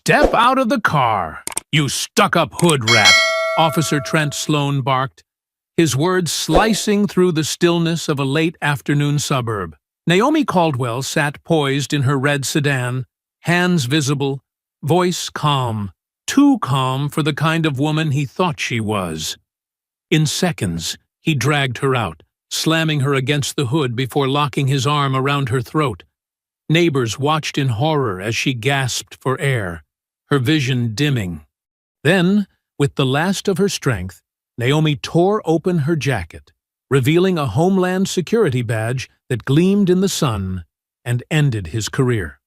Step out of the car, you stuck-up hood rat, Officer Trent Sloan barked, his words slicing through the stillness of a late-afternoon suburb. Naomi Caldwell sat poised in her red sedan, hands visible, voice calm, too calm for the kind of woman he thought she was. In seconds, he dragged her out, slamming her against the hood before locking his arm around her throat. Neighbors watched in horror as she gasped for air, her vision dimming. Then, with the last of her strength, Naomi tore open her jacket, revealing a Homeland security badge that gleamed in the sun and ended his career.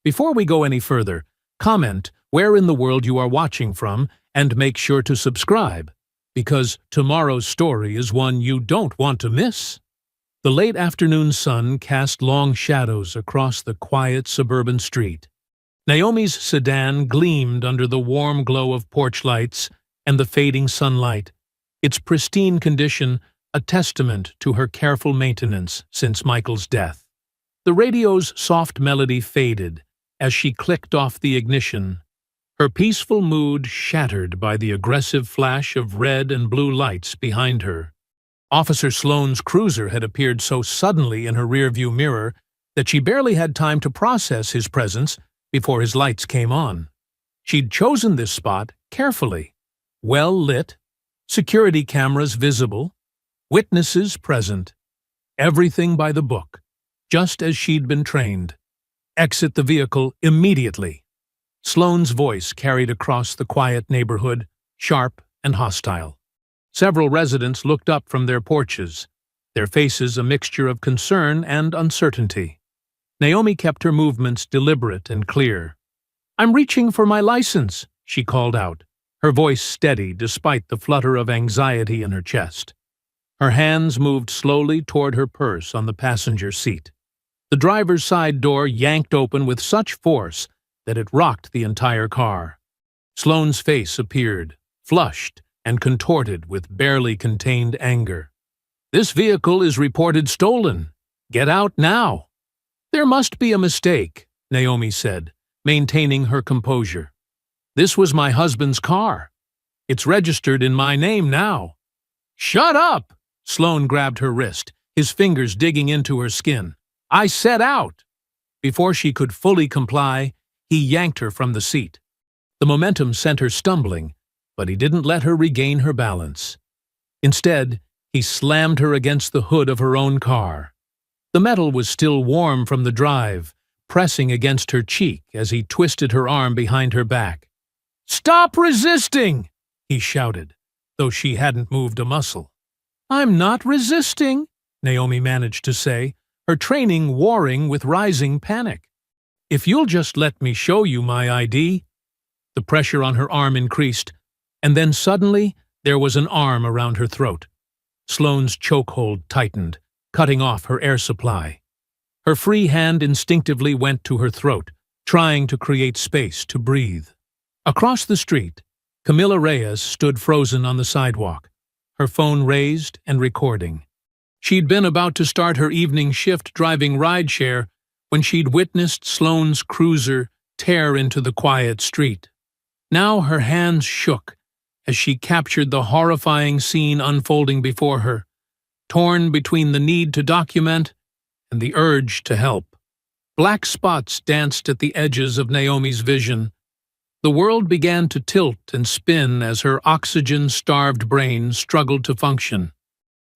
Before we go any further, comment where in the world you are watching from and make sure to subscribe, because tomorrow's story is one you don't want to miss. The late afternoon sun cast long shadows across the quiet suburban street. Naomi's sedan gleamed under the warm glow of porch lights and the fading sunlight, its pristine condition a testament to her careful maintenance since Michael's death. The radio's soft melody faded as she clicked off the ignition, her peaceful mood shattered by the aggressive flash of red and blue lights behind her. Officer Sloan's cruiser had appeared so suddenly in her rearview mirror that she barely had time to process his presence before his lights came on. She'd chosen this spot carefully, well lit, security cameras visible, witnesses present, everything by the book, just as she'd been trained. Exit the vehicle immediately. Sloan's voice carried across the quiet neighborhood, sharp and hostile. Several residents looked up from their porches, their faces a mixture of concern and uncertainty. Naomi kept her movements deliberate and clear. "I'm reaching for my license," she called out, her voice steady despite the flutter of anxiety in her chest. Her hands moved slowly toward her purse on the passenger seat. The driver's side door yanked open with such force that it rocked the entire car. Sloan's face appeared, flushed and contorted with barely contained anger. "This vehicle is reported stolen. Get out now." "There must be a mistake," Naomi said, maintaining her composure. "This was my husband's car. It's registered in my name now." "Shut up!" Sloan grabbed her wrist, his fingers digging into her skin. "I said out!" Before she could fully comply, he yanked her from the seat. The momentum sent her stumbling, but he didn't let her regain her balance. Instead, he slammed her against the hood of her own car. The metal was still warm from the drive, pressing against her cheek as he twisted her arm behind her back. "Stop resisting!" he shouted, though she hadn't moved a muscle. "I'm not resisting," Naomi managed to say, her training warring with rising panic. "If you'll just let me show you my ID." The pressure on her arm increased, and then suddenly there was an arm around her throat. Sloan's chokehold tightened, cutting off her air supply. Her free hand instinctively went to her throat, trying to create space to breathe. Across the street, Camila Reyes stood frozen on the sidewalk, her phone raised and recording. She'd been about to start her evening shift driving rideshare when she'd witnessed Sloan's cruiser tear into the quiet street. Now her hands shook as she captured the horrifying scene unfolding before her, torn between the need to document and the urge to help. Black spots danced at the edges of Naomi's vision. The world began to tilt and spin as her oxygen-starved brain struggled to function.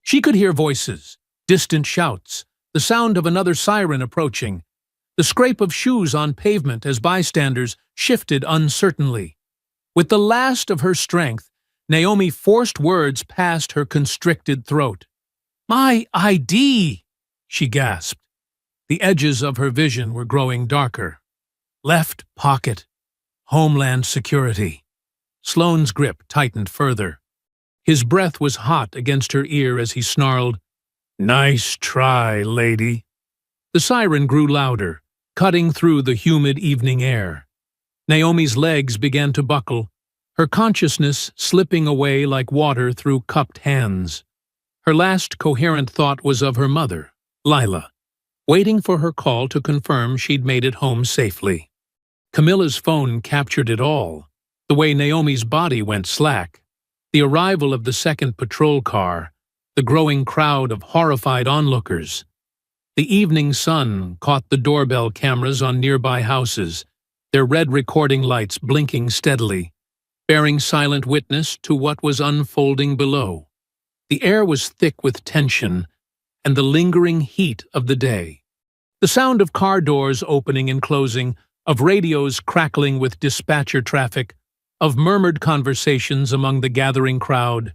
She could hear voices, distant shouts, the sound of another siren approaching, the scrape of shoes on pavement as bystanders shifted uncertainly. With the last of her strength, Naomi forced words past her constricted throat. "My ID!" she gasped. The edges of her vision were growing darker. Left pocket. Homeland security. Sloan's grip tightened further. His breath was hot against her ear as he snarled, "Nice try, lady." The siren grew louder, cutting through the humid evening air. Naomi's legs began to buckle, her consciousness slipping away like water through cupped hands. Her last coherent thought was of her mother, Lila, waiting for her call to confirm she'd made it home safely. Camilla's phone captured it all. The way Naomi's body went slack, the arrival of the second patrol car, the growing crowd of horrified onlookers. The evening sun caught the doorbell cameras on nearby houses, their red recording lights blinking steadily, bearing silent witness to what was unfolding below. The air was thick with tension and the lingering heat of the day. The sound of car doors opening and closing, of radios crackling with dispatcher traffic, of murmured conversations among the gathering crowd.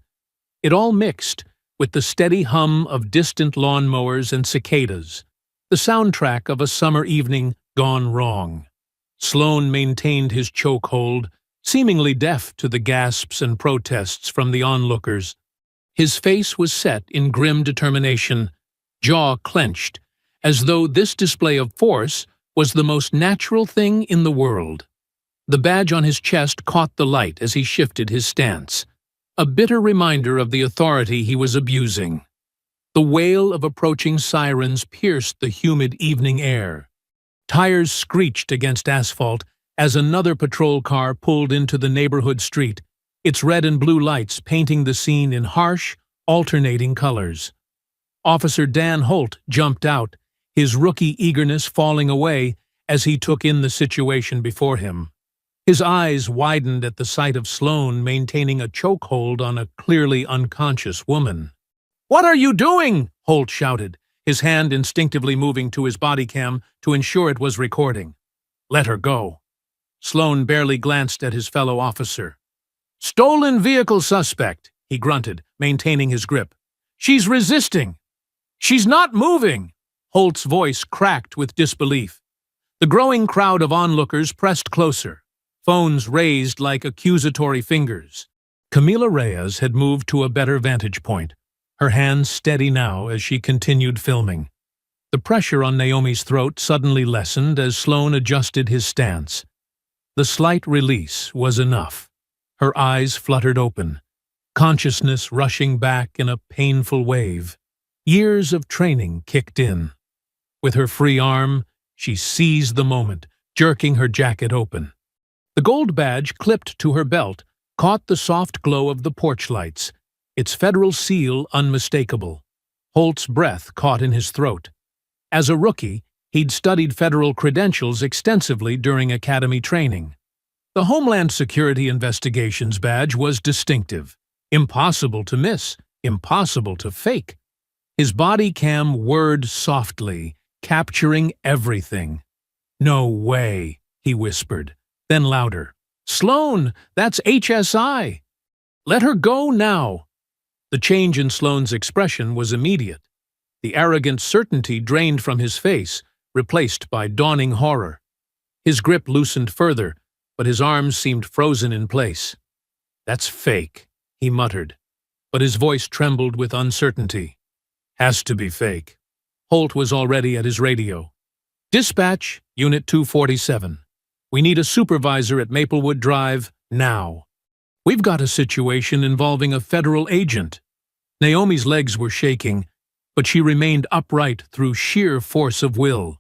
It all mixed with the steady hum of distant lawnmowers and cicadas, the soundtrack of a summer evening gone wrong. Sloan maintained his chokehold, seemingly deaf to the gasps and protests from the onlookers. His face was set in grim determination, jaw clenched, as though this display of force was the most natural thing in the world. The badge on his chest caught the light as he shifted his stance, a bitter reminder of the authority he was abusing. The wail of approaching sirens pierced the humid evening air. Tires screeched against asphalt as another patrol car pulled into the neighborhood street, its red and blue lights painting the scene in harsh, alternating colors. Officer Dan Holt jumped out, his rookie eagerness falling away as he took in the situation before him. His eyes widened at the sight of Sloan maintaining a chokehold on a clearly unconscious woman. "What are you doing?" Holt shouted, his hand instinctively moving to his body cam to ensure it was recording. "Let her go." Sloan barely glanced at his fellow officer. "Stolen vehicle suspect," he grunted, maintaining his grip. "She's resisting." "She's not moving!" Holt's voice cracked with disbelief. The growing crowd of onlookers pressed closer, phones raised like accusatory fingers. Camila Reyes had moved to a better vantage point, her hands steady now as she continued filming. The pressure on Naomi's throat suddenly lessened as Sloan adjusted his stance. The slight release was enough. Her eyes fluttered open, consciousness rushing back in a painful wave. Years of training kicked in. With her free arm, she seized the moment, jerking her jacket open. The gold badge clipped to her belt caught the soft glow of the porch lights, its federal seal unmistakable. Holt's breath caught in his throat. As a rookie, he'd studied federal credentials extensively during academy training. The Homeland Security Investigations badge was distinctive, impossible to miss, impossible to fake. His body cam whirred softly, capturing everything. "No way," he whispered, then louder. "Sloan, that's HSI. Let her go now." The change in Sloan's expression was immediate. The arrogant certainty drained from his face, replaced by dawning horror. His grip loosened further, but his arms seemed frozen in place. "That's fake," he muttered, but his voice trembled with uncertainty. "Has to be fake." Holt was already at his radio. "Dispatch, Unit 247. We need a supervisor at Maplewood Drive, now. We've got a situation involving a federal agent." Naomi's legs were shaking, but she remained upright through sheer force of will.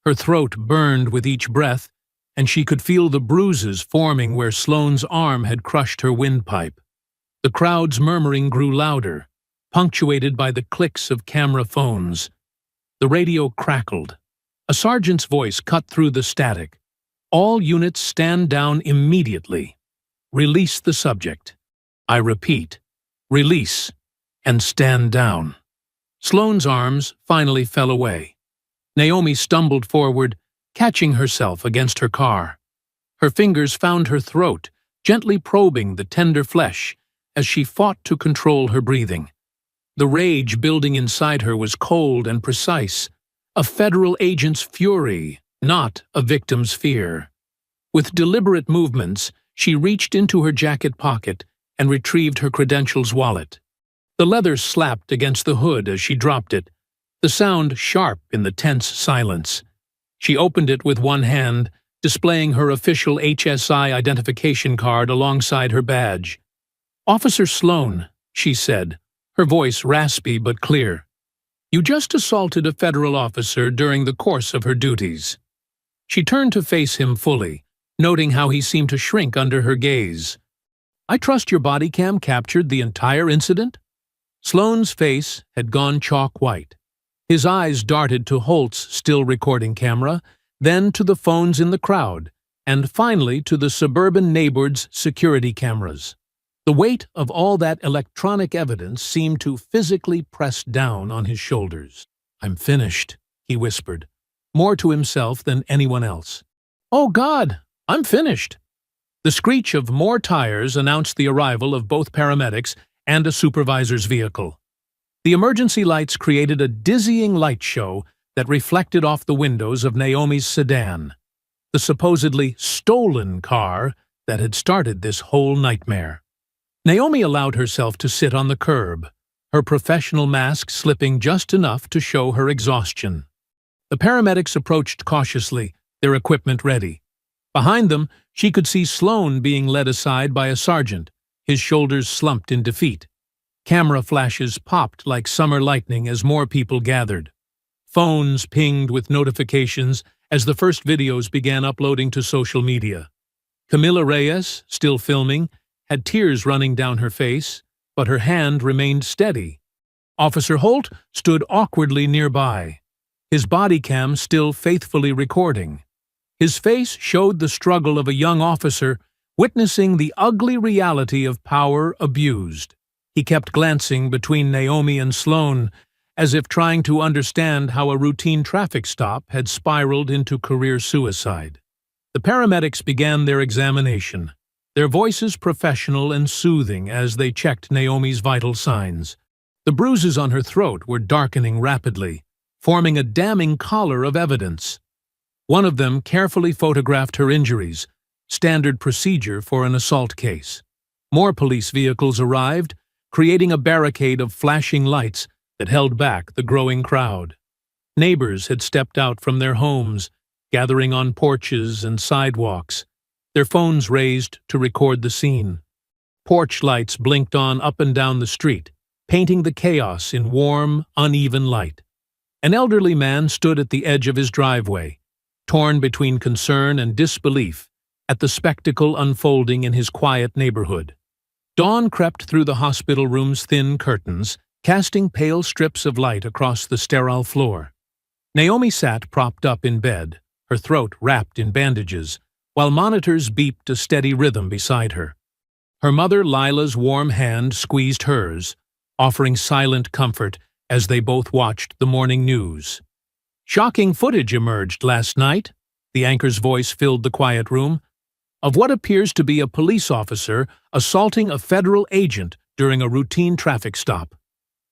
Her throat burned with each breath, and she could feel the bruises forming where Sloan's arm had crushed her windpipe. The crowd's murmuring grew louder, punctuated by the clicks of camera phones. The radio crackled. A sergeant's voice cut through the static. "All units stand down immediately. Release the subject. I repeat, release and stand down." Sloan's arms finally fell away. Naomi stumbled forward, catching herself against her car. Her fingers found her throat, gently probing the tender flesh as she fought to control her breathing. The rage building inside her was cold and precise, a federal agent's fury, not a victim's fear. With deliberate movements, she reached into her jacket pocket and retrieved her credentials wallet. The leather slapped against the hood as she dropped it, the sound sharp in the tense silence. She opened it with one hand, displaying her official HSI identification card alongside her badge. "Officer Sloan," she said, her voice raspy but clear. "You just assaulted a federal officer during the course of her duties." She turned to face him fully, noting how he seemed to shrink under her gaze. "I trust your body cam captured the entire incident?" Sloane's face had gone chalk white. His eyes darted to Holt's still recording camera, then to the phones in the crowd, and finally to the suburban neighborhood's security cameras. The weight of all that electronic evidence seemed to physically press down on his shoulders. "I'm finished," he whispered, more to himself than anyone else. "Oh God, I'm finished." The screech of more tires announced the arrival of both paramedics and a supervisor's vehicle. The emergency lights created a dizzying light show that reflected off the windows of Naomi's sedan, the supposedly stolen car that had started this whole nightmare. Naomi allowed herself to sit on the curb, her professional mask slipping just enough to show her exhaustion. The paramedics approached cautiously, their equipment ready. Behind them, she could see Sloane being led aside by a sergeant, his shoulders slumped in defeat. Camera flashes popped like summer lightning as more people gathered. Phones pinged with notifications as the first videos began uploading to social media. Camila Reyes, still filming, had tears running down her face, but her hand remained steady. Officer Holt stood awkwardly nearby, his body cam still faithfully recording. His face showed the struggle of a young officer witnessing the ugly reality of power abused. He kept glancing between Naomi and Sloane, as if trying to understand how a routine traffic stop had spiraled into career suicide. The paramedics began their examination, their voices professional and soothing as they checked Naomi's vital signs. The bruises on her throat were darkening rapidly, forming a damning collar of evidence. One of them carefully photographed her injuries, standard procedure for an assault case. More police vehicles arrived, creating a barricade of flashing lights that held back the growing crowd. Neighbors had stepped out from their homes, gathering on porches and sidewalks, their phones raised to record the scene. Porch lights blinked on up and down the street, painting the chaos in warm, uneven light. An elderly man stood at the edge of his driveway, torn between concern and disbelief at the spectacle unfolding in his quiet neighborhood. Dawn crept through the hospital room's thin curtains, casting pale strips of light across the sterile floor. Naomi sat propped up in bed, her throat wrapped in bandages, while monitors beeped a steady rhythm beside her. Her mother Lila's warm hand squeezed hers, offering silent comfort as they both watched the morning news. "Shocking footage emerged last night," the anchor's voice filled the quiet room, "of what appears to be a police officer assaulting a federal agent during a routine traffic stop."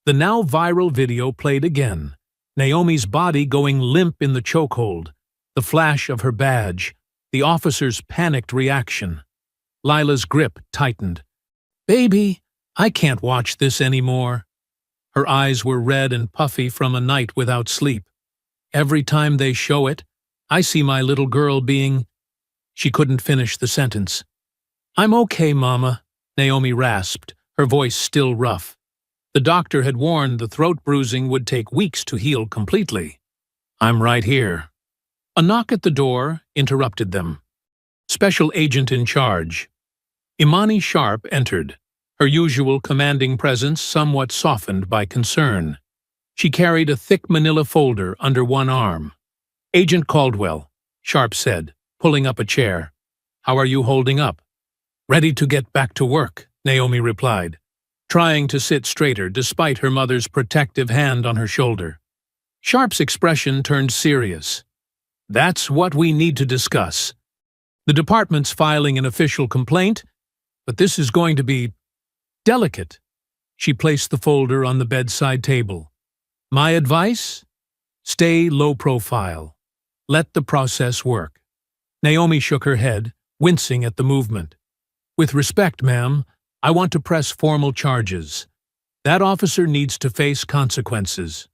The now viral video played again, Naomi's body going limp in the chokehold, the flash of her badge, the officer's panicked reaction. Lila's grip tightened. "Baby, I can't watch this anymore." Her eyes were red and puffy from a night without sleep. "Every time they show it, I see my little girl being—" She couldn't finish the sentence. "I'm okay, Mama," Naomi rasped, her voice still rough. The doctor had warned the throat bruising would take weeks to heal completely. "I'm right here." A knock at the door interrupted them. Special agent in charge. Imani Sharp entered, her usual commanding presence somewhat softened by concern. She carried a thick manila folder under one arm. "Agent Caldwell," Sharp said, pulling up a chair. "How are you holding up?" "Ready to get back to work," Naomi replied, trying to sit straighter despite her mother's protective hand on her shoulder. Sharp's expression turned serious. "That's what we need to discuss. The department's filing an official complaint, but this is going to be delicate." She placed the folder on the bedside table. "My advice? Stay low profile. Let the process work." Naomi shook her head, wincing at the movement. "With respect, ma'am, I want to press formal charges. That officer needs to face consequences."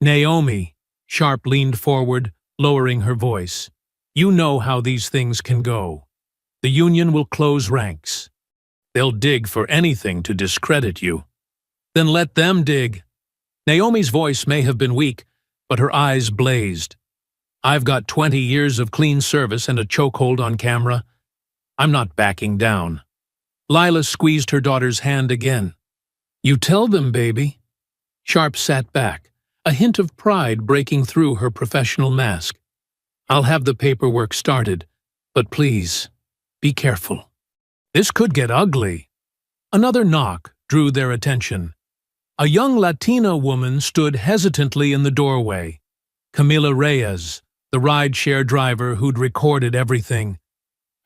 "Naomi," Sharp leaned forward, lowering her voice, "you know how these things can go. The union will close ranks. They'll dig for anything to discredit you." "Then let them dig." Naomi's voice may have been weak, but her eyes blazed. "I've got 20 years of clean service and a chokehold on camera. I'm not backing down. Lila squeezed her daughter's hand again. You tell them, baby. Sharp sat back, a hint of pride breaking through her professional mask. I'll have the paperwork started, but please, be careful. This could get ugly. Another knock drew their attention. A young Latina woman stood hesitantly in the doorway. Camila Reyes, the rideshare driver who'd recorded everything.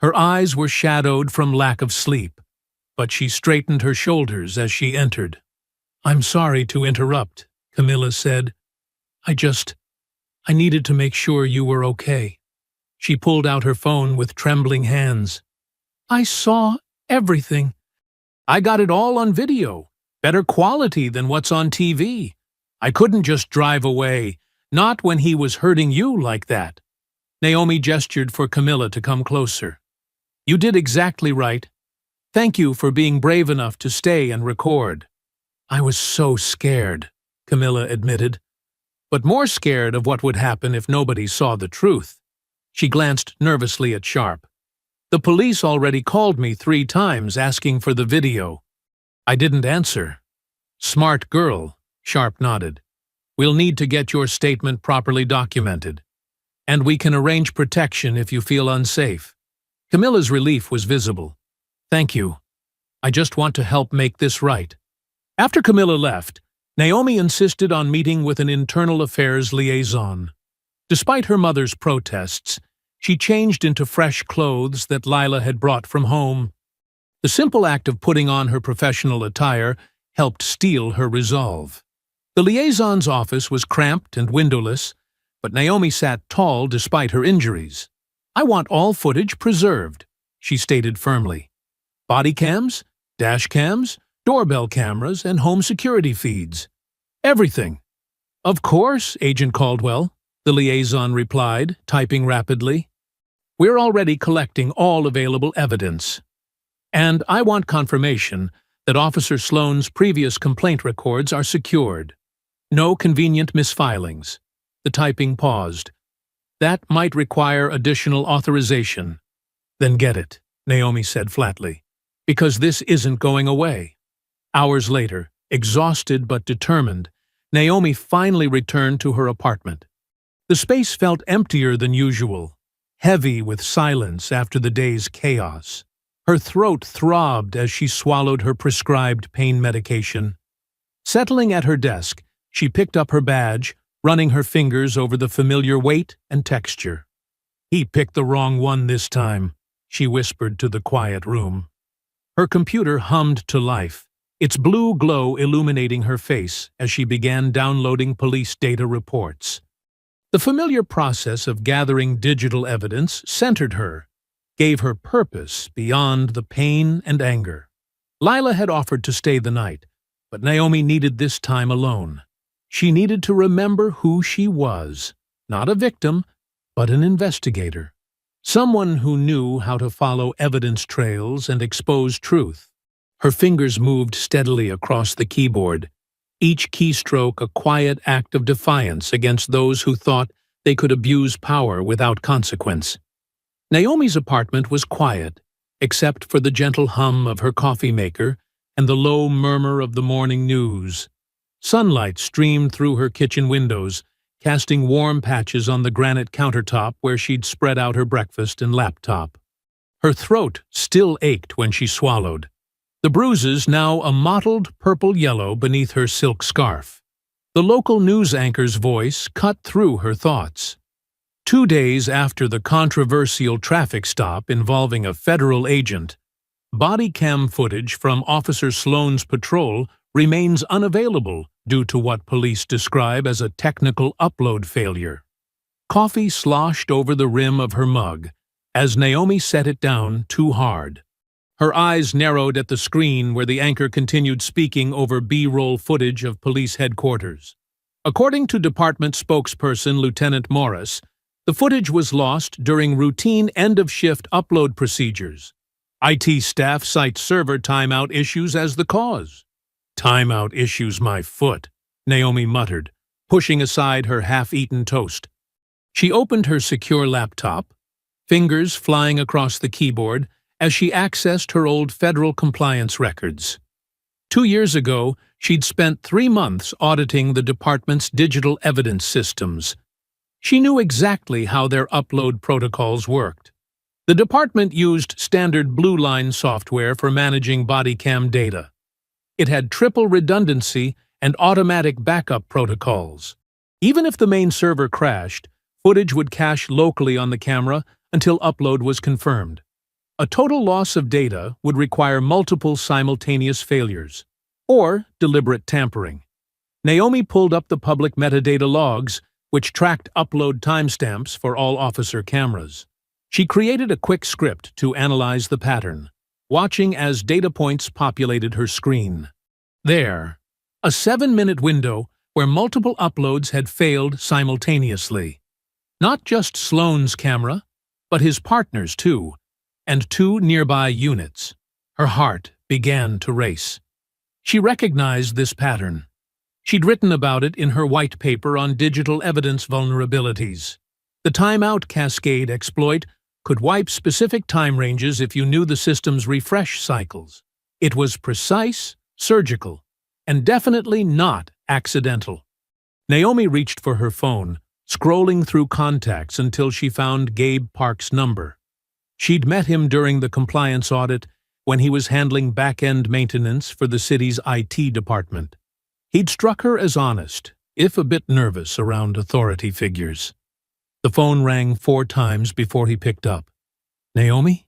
Her eyes were shadowed from lack of sleep, but she straightened her shoulders as she entered. I'm sorry to interrupt, Camila said. I needed to make sure you were okay. She pulled out her phone with trembling hands. I saw everything. I got it all on video. Better quality than what's on TV. I couldn't just drive away, not when he was hurting you like that. Naomi gestured for Camila to come closer. You did exactly right. Thank you for being brave enough to stay and record. I was so scared, Camila admitted, but more scared of what would happen if nobody saw the truth. She glanced nervously at Sharp. The police already called me 3 times asking for the video. I didn't answer. Smart girl, Sharp nodded. We'll need to get your statement properly documented. And we can arrange protection if you feel unsafe. Camilla's relief was visible. Thank you. I just want to help make this right. After Camilla left, Naomi insisted on meeting with an internal affairs liaison. Despite her mother's protests, she changed into fresh clothes that Lila had brought from home. The simple act of putting on her professional attire helped steel her resolve. The liaison's office was cramped and windowless, but Naomi sat tall despite her injuries. I want all footage preserved, she stated firmly. Body cams, dash cams, doorbell cameras, and home security feeds. Everything. Of course, Agent Caldwell, the liaison replied, typing rapidly. We're already collecting all available evidence. And I want confirmation that Officer Sloan's previous complaint records are secured. No convenient misfilings. The typing paused. That might require additional authorization. Then get it, Naomi said flatly, because this isn't going away. Hours later, exhausted but determined, Naomi finally returned to her apartment. The space felt emptier than usual, heavy with silence after the day's chaos. Her throat throbbed as she swallowed her prescribed pain medication. Settling at her desk, she picked up her badge, running her fingers over the familiar weight and texture. He picked the wrong one this time, she whispered to the quiet room. Her computer hummed to life, its blue glow illuminating her face as she began downloading police data reports. The familiar process of gathering digital evidence centered her, gave her purpose beyond the pain and anger. Lila had offered to stay the night, but Naomi needed this time alone. She needed to remember who she was, not a victim, but an investigator. Someone who knew how to follow evidence trails and expose truth. Her fingers moved steadily across the keyboard, each keystroke a quiet act of defiance against those who thought they could abuse power without consequence. Naomi's apartment was quiet, except for the gentle hum of her coffee maker and the low murmur of the morning news. Sunlight streamed through her kitchen windows, casting warm patches on the granite countertop where she'd spread out her breakfast and laptop. Her throat still ached when she swallowed, the bruises now a mottled purple-yellow beneath her silk scarf. The local news anchor's voice cut through her thoughts. 2 days after the controversial traffic stop involving a federal agent, body cam footage from Officer Sloan's patrol remains unavailable due to what police describe as a technical upload failure. Coffee sloshed over the rim of her mug as Naomi set it down too hard. Her eyes narrowed at the screen where the anchor continued speaking over B-roll footage of police headquarters. According to department spokesperson Lieutenant Morris, the footage was lost during routine end-of-shift upload procedures. IT staff cite server timeout issues as the cause. Timeout issues my foot, Naomi muttered, pushing aside her half-eaten toast. She opened her secure laptop, fingers flying across the keyboard, as she accessed her old federal compliance records. 2 years ago, she'd spent 3 months auditing the department's digital evidence systems. She knew exactly how their upload protocols worked. The department used standard Blue Line software for managing body cam data. It had triple redundancy and automatic backup protocols. Even if the main server crashed, footage would cache locally on the camera until upload was confirmed. A total loss of data would require multiple simultaneous failures, or deliberate tampering. Naomi pulled up the public metadata logs, which tracked upload timestamps for all officer cameras. She created a quick script to analyze the pattern, watching as data points populated her screen. There, a 7-minute window where multiple uploads had failed simultaneously. Not just Sloane's camera, but his partner's too, and 2 nearby units. Her heart began to race. She recognized this pattern. She'd written about it in her white paper on digital evidence vulnerabilities. The timeout cascade exploit could wipe specific time ranges if you knew the system's refresh cycles. It was precise, surgical, and definitely not accidental. Naomi reached for her phone, scrolling through contacts until she found Gabe Park's number. She'd met him during the compliance audit when he was handling back-end maintenance for the city's IT department. He'd struck her as honest, if a bit nervous around authority figures. The phone rang 4 times before he picked up. "Naomi?"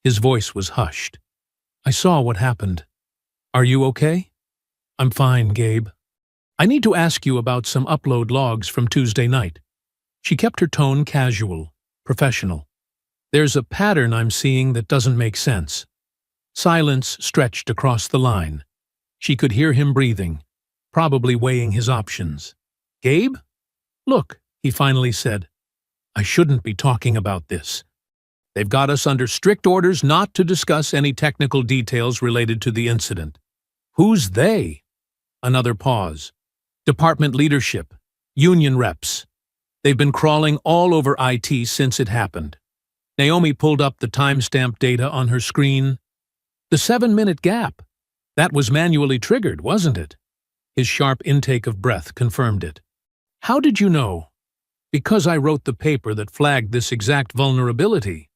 His voice was hushed. "I saw what happened. Are you okay?" "I'm fine, Gabe. I need to ask you about some upload logs from Tuesday night." She kept her tone casual, professional. "There's a pattern I'm seeing that doesn't make sense." Silence stretched across the line. She could hear him breathing, probably weighing his options. "Gabe? Look," he finally said. "I shouldn't be talking about this. They've got us under strict orders not to discuss any technical details related to the incident." "Who's they?" Another pause. "Department leadership, union reps. They've been crawling all over IT since it happened." Naomi pulled up the timestamp data on her screen. The 7-minute gap. That was manually triggered, wasn't it? His sharp intake of breath confirmed it. "How did you know?" "Because I wrote the paper that flagged this exact vulnerability.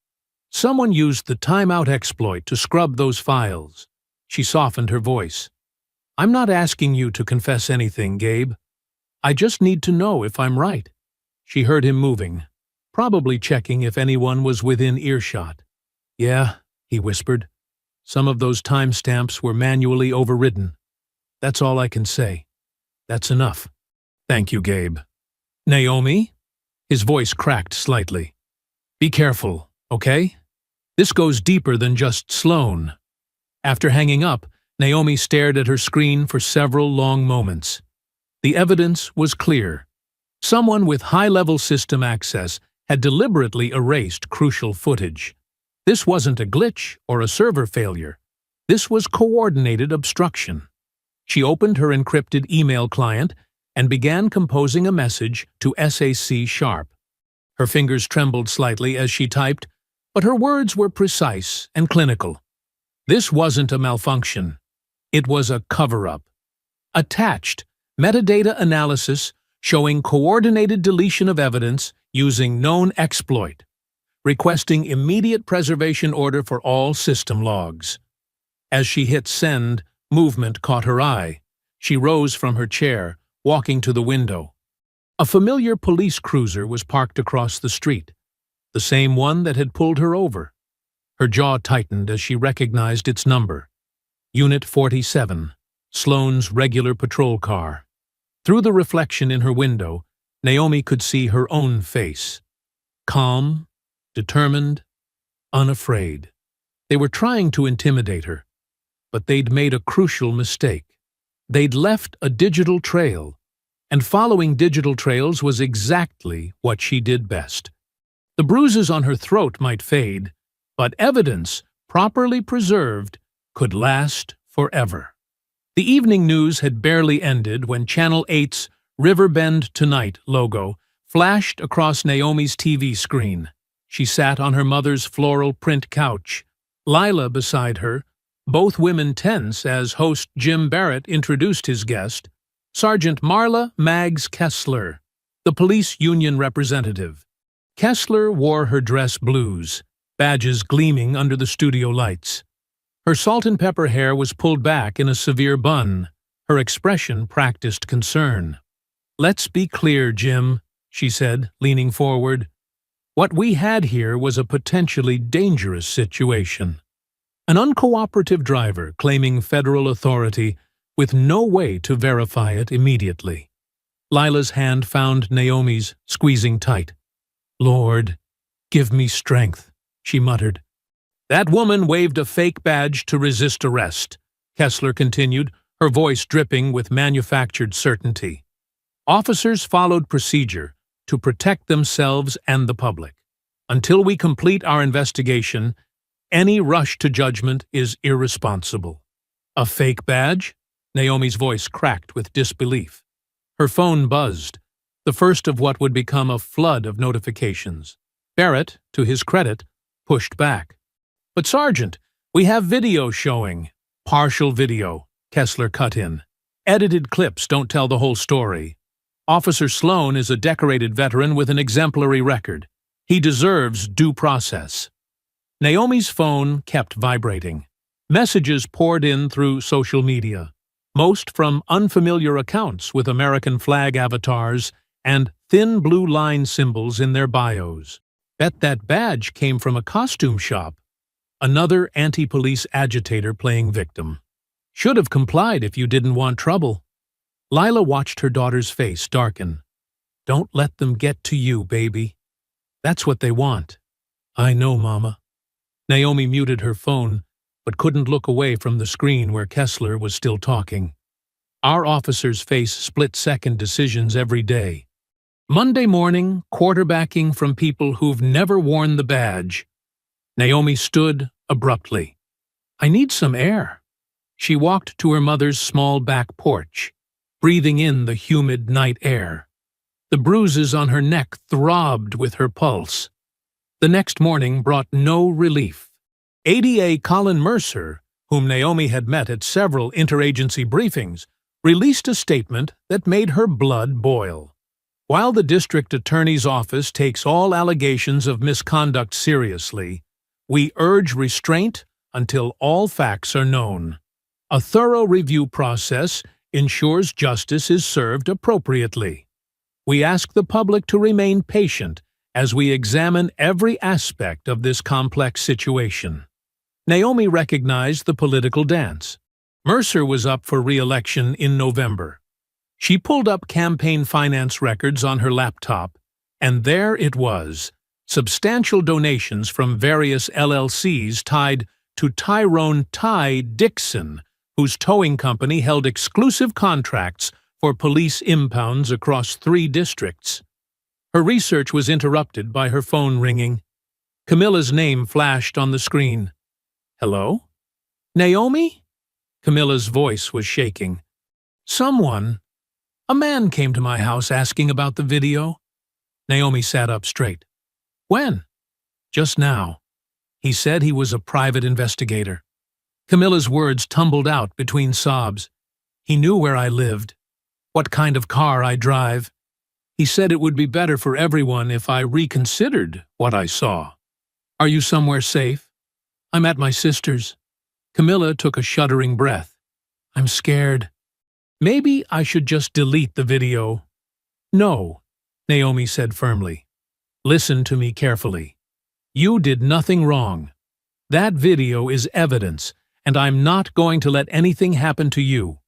Someone used the timeout exploit to scrub those files." She softened her voice. "I'm not asking you to confess anything, Gabe. I just need to know if I'm right." She heard him moving, probably checking if anyone was within earshot. "Yeah," he whispered. "Some of those timestamps were manually overridden. That's all I can say. That's enough." "Thank you, Gabe." "Naomi?" His voice cracked slightly. "Be careful, okay? This goes deeper than just Sloane." After hanging up, Naomi stared at her screen for several long moments. The evidence was clear. Someone with high-level system access had deliberately erased crucial footage. This wasn't a glitch or a server failure. This was coordinated obstruction. She opened her encrypted email client and began composing a message to SAC#. Her fingers trembled slightly as she typed, but her words were precise and clinical. This wasn't a malfunction. It was a cover-up. Attached, metadata analysis showing coordinated deletion of evidence using known exploit, requesting immediate preservation order for all system logs. As she hit send, movement caught her eye. She rose from her chair, walking to the window. A familiar police cruiser was parked across the street, the same one that had pulled her over. Her jaw tightened as she recognized its number. Unit 47, Sloane's regular patrol car. Through the reflection in her window, Naomi could see her own face. Calm, determined, unafraid. They were trying to intimidate her, but they'd made a crucial mistake. They'd left a digital trail, and following digital trails was exactly what she did best. The bruises on her throat might fade, but evidence, properly preserved, could last forever. The evening news had barely ended when Channel 8's Riverbend Tonight logo flashed across Naomi's TV screen. She sat on her mother's floral print couch, Lila beside her, both women tense as host Jim Barrett introduced his guest, Sergeant Marla Maggs Kessler, the police union representative. Kessler wore her dress blues, badges gleaming under the studio lights. Her salt-and-pepper hair was pulled back in a severe bun, her expression practiced concern. "Let's be clear, Jim," she said, leaning forward. "What we had here was a potentially dangerous situation. An uncooperative driver claiming federal authority with no way to verify it immediately." Lila's hand found Naomi's, squeezing tight. "Lord, give me strength," she muttered. "That woman waved a fake badge to resist arrest," Kessler continued, her voice dripping with manufactured certainty. "Officers followed procedure to protect themselves and the public. Until we complete our investigation, any rush to judgment is irresponsible." "A fake badge?" Naomi's voice cracked with disbelief. Her phone buzzed, the first of what would become a flood of notifications. Barrett, to his credit, pushed back. "But Sergeant, we have video showing." "Partial video," Kessler cut in. "Edited clips don't tell the whole story. Officer Sloan is a decorated veteran with an exemplary record. He deserves due process." Naomi's phone kept vibrating. Messages poured in through social media, most from unfamiliar accounts with American flag avatars and thin blue line symbols in their bios. "Bet that badge came from a costume shop." Another anti-police agitator playing victim. "Should have complied if you didn't want trouble." Lila watched her daughter's face darken. "Don't let them get to you, baby. That's what they want." "I know, Mama." Naomi muted her phone, but couldn't look away from the screen where Kessler was still talking. "Our officers face split-second decisions every day. Monday morning, quarterbacking from people who've never worn the badge." Naomi stood abruptly. "I need some air." She walked to her mother's small back porch, breathing in the humid night air. The bruises on her neck throbbed with her pulse. The next morning brought no relief. ADA Colin Mercer, whom Naomi had met at several interagency briefings, released a statement that made her blood boil. "While the district attorney's office takes all allegations of misconduct seriously, we urge restraint until all facts are known. A thorough review process ensures justice is served appropriately. We ask the public to remain patient as we examine every aspect of this complex situation." Naomi recognized the political dance. Mercer was up for re-election in November. She pulled up campaign finance records on her laptop, and there it was, substantial donations from various LLCs tied to Tyrone Ty Dixon, whose towing company held exclusive contracts for police impounds across 3 districts. Her research was interrupted by her phone ringing. Camilla's name flashed on the screen. "Hello? Naomi?" Camilla's voice was shaking. A man came to my house asking about the video." Naomi sat up straight. "When?" "Just now. He said he was a private investigator." Camilla's words tumbled out between sobs. "He knew where I lived, what kind of car I drive. He said it would be better for everyone if I reconsidered what I saw." "Are you somewhere safe?" "I'm at my sister's." Camilla took a shuddering breath. "I'm scared. Maybe I should just delete the video." "No," Naomi said firmly. "Listen to me carefully. You did nothing wrong. That video is evidence, and I'm not going to let anything happen to you."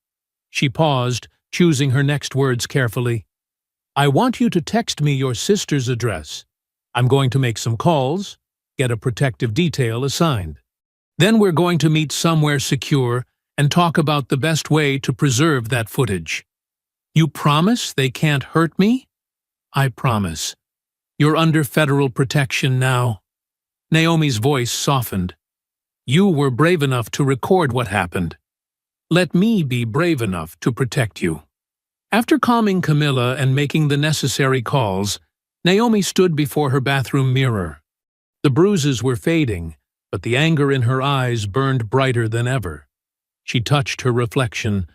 She paused, choosing her next words carefully. "I want you to text me your sister's address. I'm going to make some calls, get a protective detail assigned. Then we're going to meet somewhere secure and talk about the best way to preserve that footage. You promise they can't hurt me?" "I promise. You're under federal protection now." Naomi's voice softened. "You were brave enough to record what happened. Let me be brave enough to protect you." After calming Camilla and making the necessary calls, Naomi stood before her bathroom mirror. The bruises were fading, but the anger in her eyes burned brighter than ever. She touched her reflection,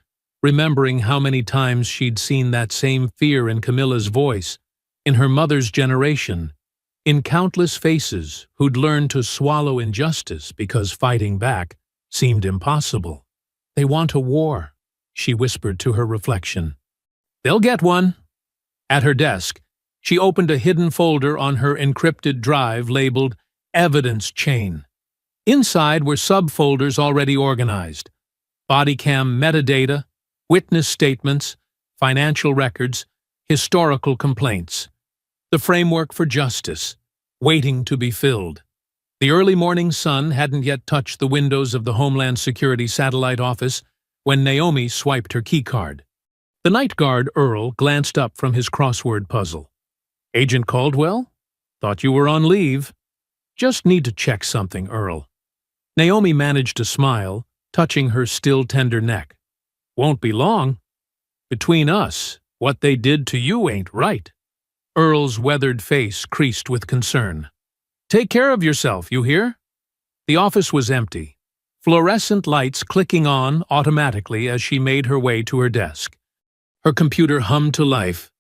remembering how many times she'd seen that same fear in Camilla's voice, in her mother's generation, in countless faces who'd learned to swallow injustice because fighting back seemed impossible. "They want a war," she whispered to her reflection. "They'll get one." At her desk, she opened a hidden folder on her encrypted drive labeled Evidence Chain. Inside were subfolders already organized: body cam metadata, witness statements, financial records, historical complaints. The framework for justice, waiting to be filled. The early morning sun hadn't yet touched the windows of the Homeland Security satellite office when Naomi swiped her keycard. The night guard, Earl, glanced up from his crossword puzzle. "Agent Caldwell? Thought you were on leave." "Just need to check something, Earl." Naomi managed to smile, touching her still tender neck. "Won't be long. Between us, what they did to you ain't right." Earl's weathered face creased with concern. "Take care of yourself, you hear?" The office was empty, fluorescent lights clicking on automatically as she made her way to her desk. Her computer hummed to life,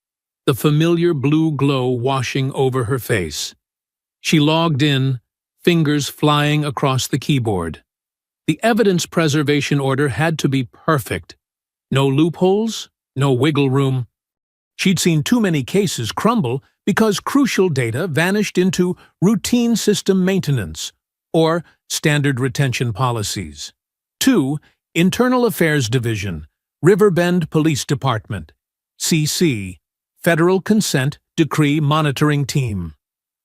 the familiar blue glow washing over her face. She logged in, fingers flying across the keyboard. The evidence preservation order had to be perfect. No loopholes, no wiggle room. She'd seen too many cases crumble because crucial data vanished into routine system maintenance or standard retention policies. 2. Internal Affairs Division, Riverbend Police Department, CC, Federal Consent Decree Monitoring Team.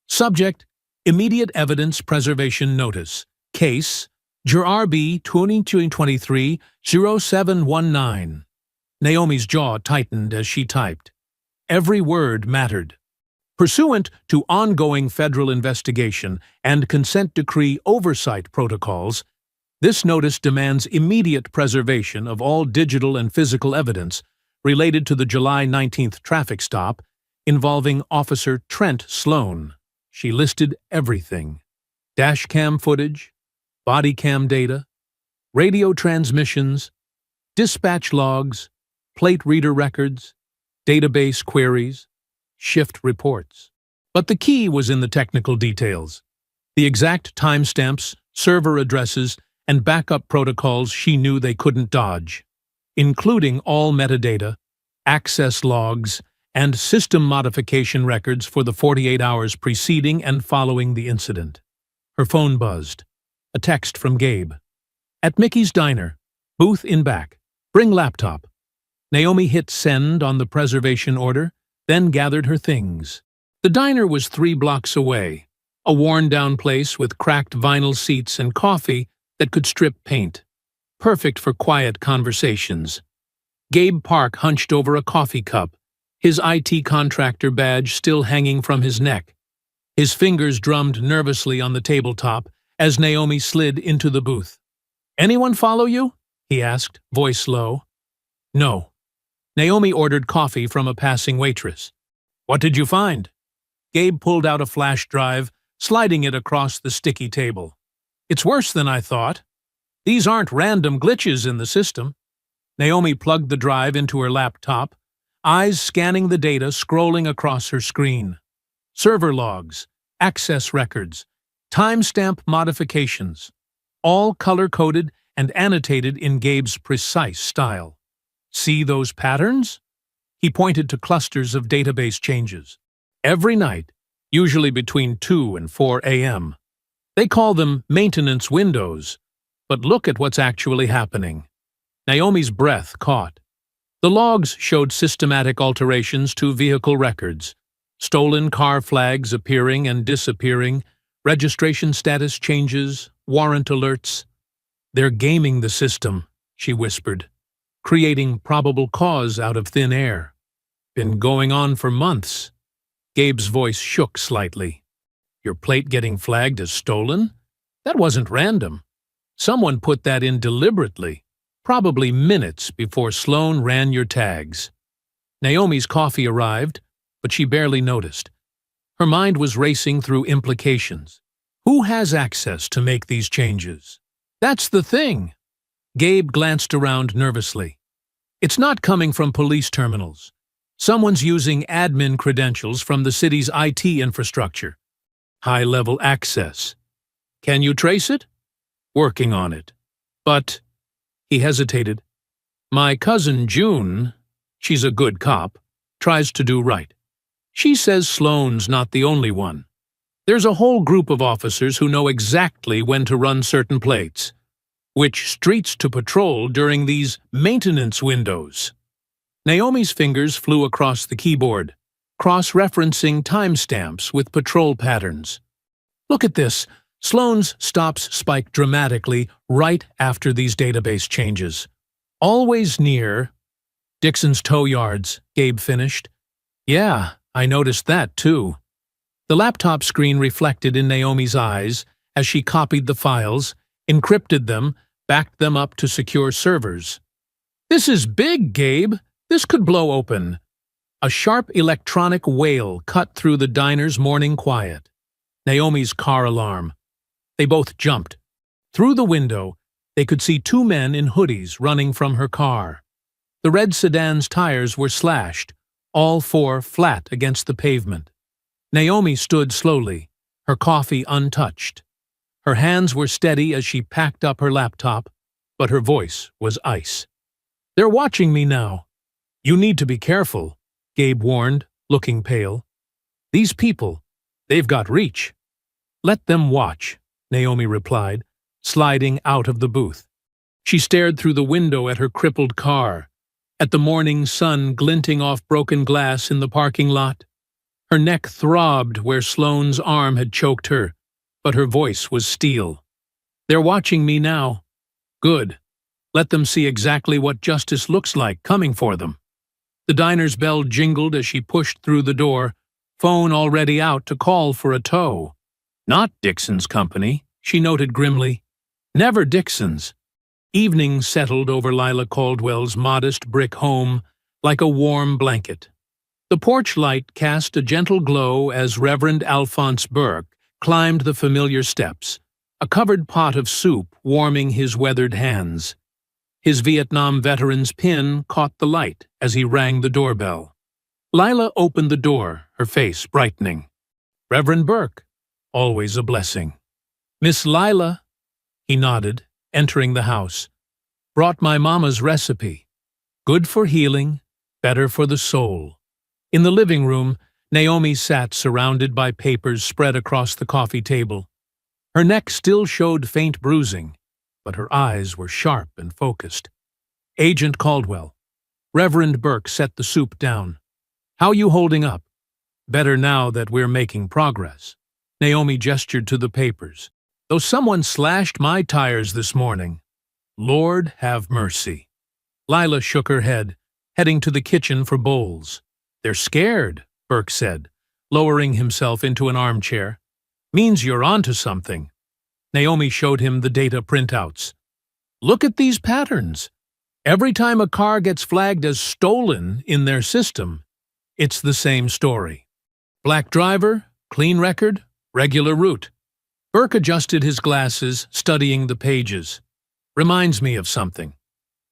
Subject: Immediate Evidence Preservation Notice. Case: JRB 2023-0719. Naomi's jaw tightened as she typed. Every word mattered. Pursuant to ongoing federal investigation and consent decree oversight protocols, this notice demands immediate preservation of all digital and physical evidence related to the July 19th traffic stop involving Officer Trent Sloan. She listed everything: dash cam footage, body cam data, radio transmissions, dispatch logs, plate reader records, database queries, shift reports. But the key was in the technical details. The exact timestamps, server addresses, and backup protocols she knew they couldn't dodge, including all metadata, access logs, and system modification records for the 48 hours preceding and following the incident. Her phone buzzed. A text from Gabe. "At Mickey's Diner. Booth in back. Bring laptop." Naomi hit send on the preservation order, then gathered her things. The diner was 3 blocks away, a worn-down place with cracked vinyl seats and coffee that could strip paint. Perfect for quiet conversations. Gabe Park hunched over a coffee cup, his IT contractor badge still hanging from his neck. His fingers drummed nervously on the tabletop as Naomi slid into the booth. "Anyone follow you?" he asked, voice low. "No." Naomi ordered coffee from a passing waitress. "What did you find?" Gabe pulled out a flash drive, sliding it across the sticky table. "It's worse than I thought. These aren't random glitches in the system." Naomi plugged the drive into her laptop, eyes scanning the data scrolling across her screen. Server logs, access records, timestamp modifications, all color-coded and annotated in Gabe's precise style. "See those patterns?" He pointed to clusters of database changes. "Every night, usually between 2 and 4 a.m. They call them maintenance windows, but look at what's actually happening." Naomi's breath caught. The logs showed systematic alterations to vehicle records, stolen car flags appearing and disappearing, registration status changes, warrant alerts. "They're gaming the system," she whispered, "creating probable cause out of thin air. Been going on for months." Gabe's voice shook slightly. "Your plate getting flagged as stolen? That wasn't random. Someone put that in deliberately, probably minutes before Sloan ran your tags." Naomi's coffee arrived, but she barely noticed. Her mind was racing through implications. Who has access to make these changes? That's the thing. Gabe glanced around nervously. It's not coming from police terminals. Someone's using admin credentials from the city's IT infrastructure. High-level access. Can you trace it? Working on it. But, he hesitated. My cousin June, she's a good cop, tries to do right. She says Sloane's not the only one. There's a whole group of officers who know exactly when to run certain plates, which streets to patrol during these maintenance windows. Naomi's fingers flew across the keyboard, cross-referencing timestamps with patrol patterns. Look at this. Sloane's stops spike dramatically right after these database changes. Always near Dixon's tow yards, Gabe finished. Yeah, I noticed that too. The laptop screen reflected in Naomi's eyes as she copied the files, encrypted them, backed them up to secure servers. This is big, Gabe. This could blow open. A sharp electronic wail cut through the diner's morning quiet. Naomi's car alarm. They both jumped. Through the window, they could see two men in hoodies running from her car. The red sedan's tires were slashed, all four flat against the pavement. Naomi stood slowly, her coffee untouched. Her hands were steady as she packed up her laptop, but her voice was ice. They're watching me now. You need to be careful, Gabe warned, looking pale. These people, they've got reach. Let them watch, Naomi replied, sliding out of the booth. She stared through the window at her crippled car, at the morning sun glinting off broken glass in the parking lot. Her neck throbbed where Sloane's arm had choked her, but her voice was steel. They're watching me now. Good. Let them see exactly what justice looks like coming for them. The diner's bell jingled as she pushed through the door, phone already out to call for a tow. Not Dixon's company, she noted grimly. Never Dixon's. Evening settled over Lila Caldwell's modest brick home like a warm blanket. The porch light cast a gentle glow as Reverend Alphonse Burke climbed the familiar steps, a covered pot of soup warming his weathered hands. His Vietnam veteran's pin caught the light as he rang the doorbell. Lila opened the door, her face brightening. Reverend Burke, always a blessing. Miss Lila, he nodded, entering the house. Brought my mama's recipe. Good for healing, better for the soul. In the living room, Naomi sat surrounded by papers spread across the coffee table. Her neck still showed faint bruising, but her eyes were sharp and focused. Agent Caldwell. Reverend Burke set the soup down. How you holding up? Better now that we're making progress. Naomi gestured to the papers. Though someone slashed my tires this morning. Lord have mercy. Lila shook her head, heading to the kitchen for bowls. They're scared, Burke said, lowering himself into an armchair. Means you're onto something. Naomi showed him the data printouts. Look at these patterns. Every time a car gets flagged as stolen in their system, it's the same story. Black driver, clean record, regular route. Burke adjusted his glasses, studying the pages. Reminds me of something.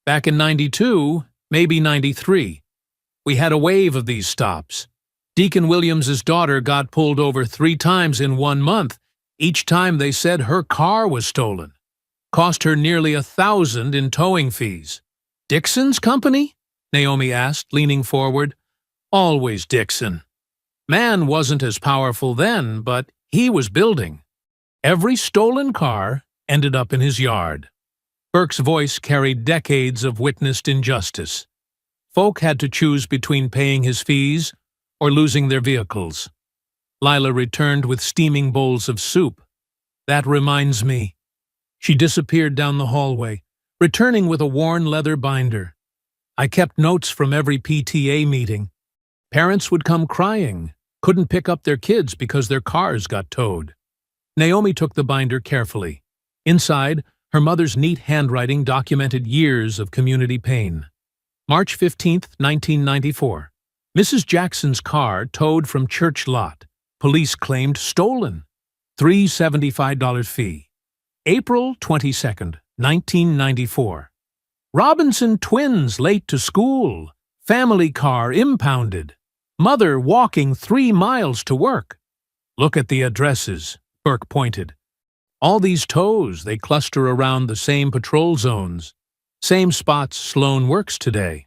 Back in '92, maybe '93, we had a wave of these stops. Deacon Williams's daughter got pulled over 3 times in 1 month. Each time they said her car was stolen. Cost her nearly $1,000 in towing fees. Dixon's company? Naomi asked, leaning forward. Always Dixon. Man wasn't as powerful then, but he was building. Every stolen car ended up in his yard. Burke's voice carried decades of witnessed injustice. Folk had to choose between paying his fees or losing their vehicles. Lila returned with steaming bowls of soup. That reminds me. She disappeared down the hallway, returning with a worn leather binder. I kept notes from every PTA meeting. Parents would come crying, couldn't pick up their kids because their cars got towed. Naomi took the binder carefully. Inside, her mother's neat handwriting documented years of community pain. March 15, 1994. Mrs. Jackson's car towed from church lot. Police claimed stolen. $375 fee. April 22nd, 1994. Robinson twins late to school. Family car impounded. Mother walking 3 miles to work. Look at the addresses, Burke pointed. All these tows, they cluster around the same patrol zones. Same spots Sloan works today.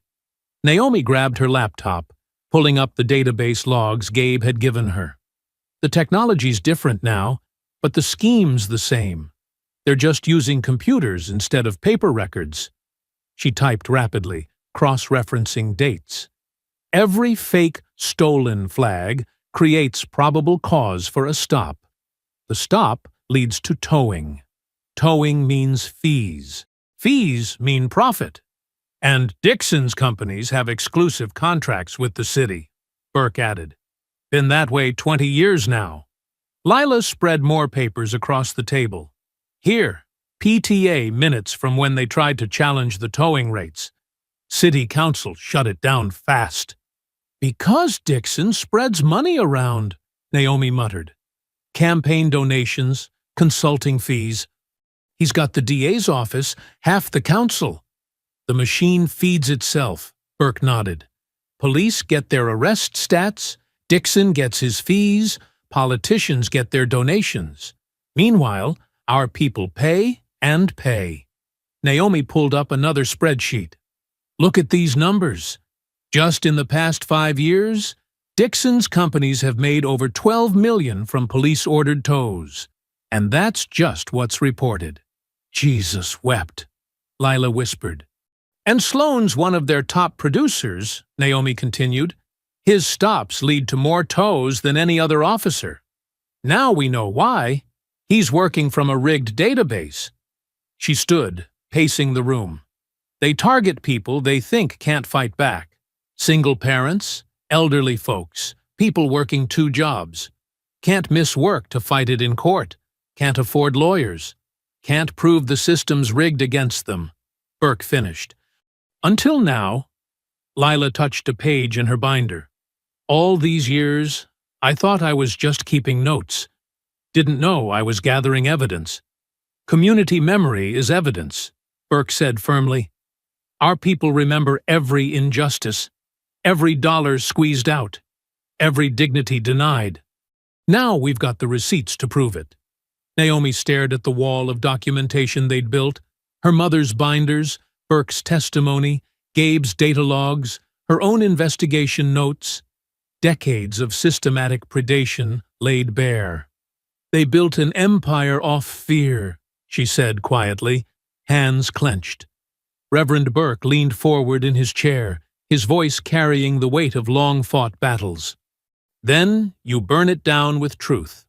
Naomi grabbed her laptop, pulling up the database logs Gabe had given her. The technology's different now, but the scheme's the same. They're just using computers instead of paper records. She typed rapidly, cross-referencing dates. Every fake stolen flag creates probable cause for a stop. The stop leads to towing. Towing means fees. Fees mean profit. And Dixon's companies have exclusive contracts with the city, Burke added. Been that way 20 years now. Lila spread more papers across the table. Here, PTA minutes from when they tried to challenge the towing rates. City Council shut it down fast. Because Dixon spreads money around, Naomi muttered. Campaign donations, consulting fees. He's got the DA's office, half the council. The machine feeds itself, Burke nodded. Police get their arrest stats, Dixon gets his fees, politicians get their donations. Meanwhile, our people pay and pay. Naomi pulled up another spreadsheet. Look at these numbers. Just in the past 5 years, Dixon's companies have made over $12 million from police-ordered tows. And that's just what's reported. Jesus wept, Lila whispered. And Sloan's one of their top producers, Naomi continued. His stops lead to more tows than any other officer. Now we know why. He's working from a rigged database. She stood, pacing the room. They target people they think can't fight back. Single parents, elderly folks, people working 2 jobs. Can't miss work to fight it in court. Can't afford lawyers. Can't prove the system's rigged against them. Burke finished. Until now, Lila touched a page in her binder. All these years, I thought I was just keeping notes. Didn't know I was gathering evidence. Community memory is evidence, Burke said firmly. Our people remember every injustice, every dollar squeezed out, every dignity denied. Now we've got the receipts to prove it. Naomi stared at the wall of documentation they'd built, her mother's binders, Burke's testimony, Gabe's data logs, her own investigation notes. Decades of systematic predation laid bare. They built an empire off fear, she said quietly, hands clenched. Reverend Burke leaned forward in his chair, his voice carrying the weight of long-fought battles. Then you burn it down with truth.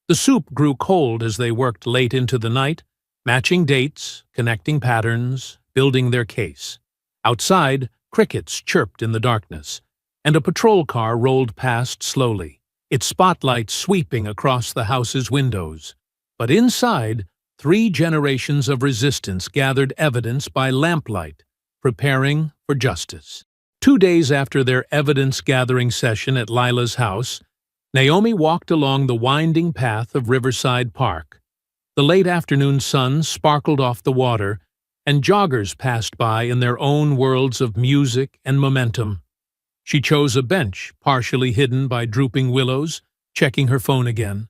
The soup grew cold as they worked late into the night, matching dates, connecting patterns, building their case. Outside, crickets chirped in the darkness, and a patrol car rolled past slowly, its spotlight sweeping across the house's windows. But inside, 3 generations of resistance gathered evidence by lamplight, preparing for justice. 2 days after their evidence-gathering session at Lila's house, Naomi walked along the winding path of Riverside Park. The late afternoon sun sparkled off the water, and joggers passed by in their own worlds of music and momentum. She chose a bench partially hidden by drooping willows, checking her phone again.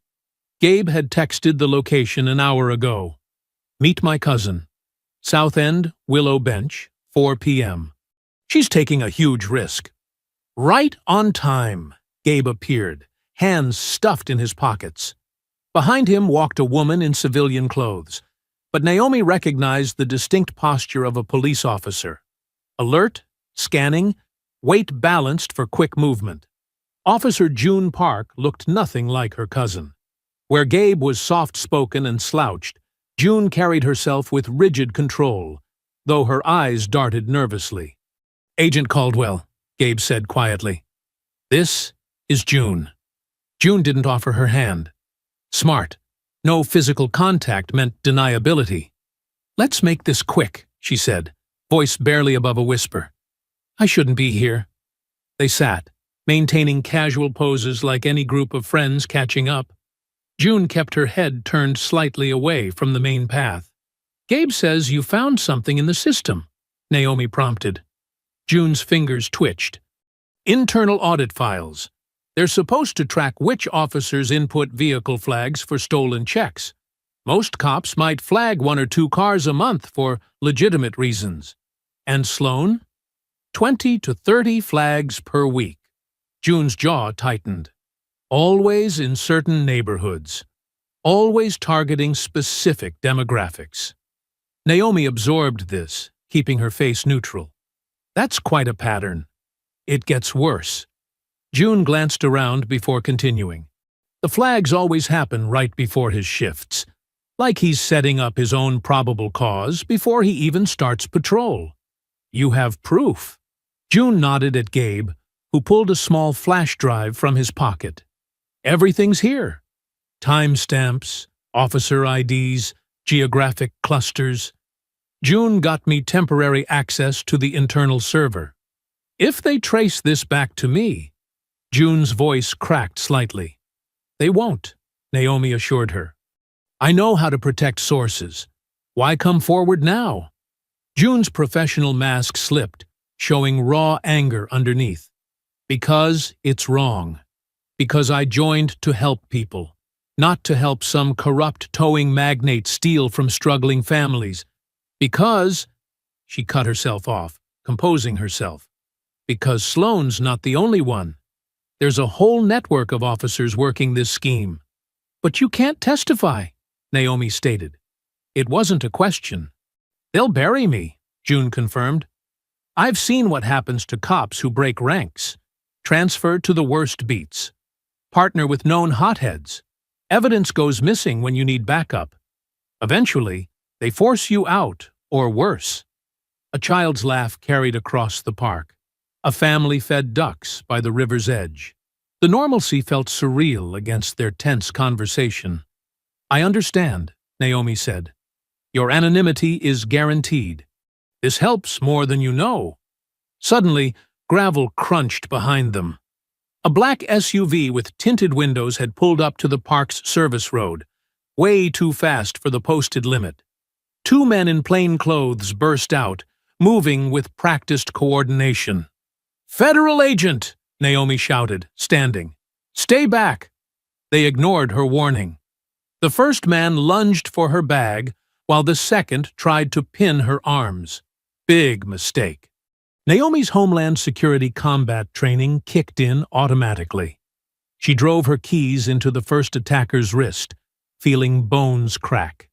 Gabe had texted the location an hour ago. Meet my cousin. South End, Willow Bench, 4 p.m. She's taking a huge risk. Right on time, Gabe appeared, hands stuffed in his pockets. Behind him walked a woman in civilian clothes, but Naomi recognized the distinct posture of a police officer. Alert, scanning, weight balanced for quick movement. Officer June Park looked nothing like her cousin. Where Gabe was soft-spoken and slouched, June carried herself with rigid control, though her eyes darted nervously. Agent Caldwell, Gabe said quietly. This is June. June didn't offer her hand. Smart. No physical contact meant deniability. Let's make this quick, she said, voice barely above a whisper. I shouldn't be here. They sat, maintaining casual poses like any group of friends catching up. June kept her head turned slightly away from the main path. Gabe says you found something in the system, Naomi prompted. June's fingers twitched. Internal audit files. They're supposed to track which officers input vehicle flags for stolen checks. Most cops might flag 1 or 2 cars a month for legitimate reasons. And Sloan? 20 to 30 flags per week. June's jaw tightened. Always in certain neighborhoods. Always targeting specific demographics. Naomi absorbed this, keeping her face neutral. That's quite a pattern. It gets worse. June glanced around before continuing. The flags always happen right before his shifts, like he's setting up his own probable cause before he even starts patrol. You have proof. June nodded at Gabe, who pulled a small flash drive from his pocket. Everything's here. Timestamps, officer IDs, geographic clusters. June got me temporary access to the internal server. If they trace this back to me, June's voice cracked slightly. They won't, Naomi assured her. I know how to protect sources. Why come forward now? June's professional mask slipped, showing raw anger underneath. Because it's wrong. Because I joined to help people, not to help some corrupt towing magnate steal from struggling families. Because, she cut herself off, composing herself. Because Sloan's not the only one. There's a whole network of officers working this scheme. But you can't testify, Naomi stated. It wasn't a question. They'll bury me, June confirmed. I've seen what happens to cops who break ranks. Transfer to the worst beats. Partner with known hotheads. Evidence goes missing when you need backup. Eventually, they force you out, or worse. A child's laugh carried across the park. A family fed ducks by the river's edge. The normalcy felt surreal against their tense conversation. I understand, Naomi said. Your anonymity is guaranteed. This helps more than you know. Suddenly, gravel crunched behind them. A black SUV with tinted windows had pulled up to the park's service road, way too fast for the posted limit. 2 men in plain clothes burst out, moving with practiced coordination. Federal agent, Naomi shouted, standing. Stay back. They ignored her warning. The first man lunged for her bag, while the second tried to pin her arms. Big mistake. Naomi's Homeland Security combat training kicked in automatically. She drove her keys into the first attacker's wrist, feeling bones crack.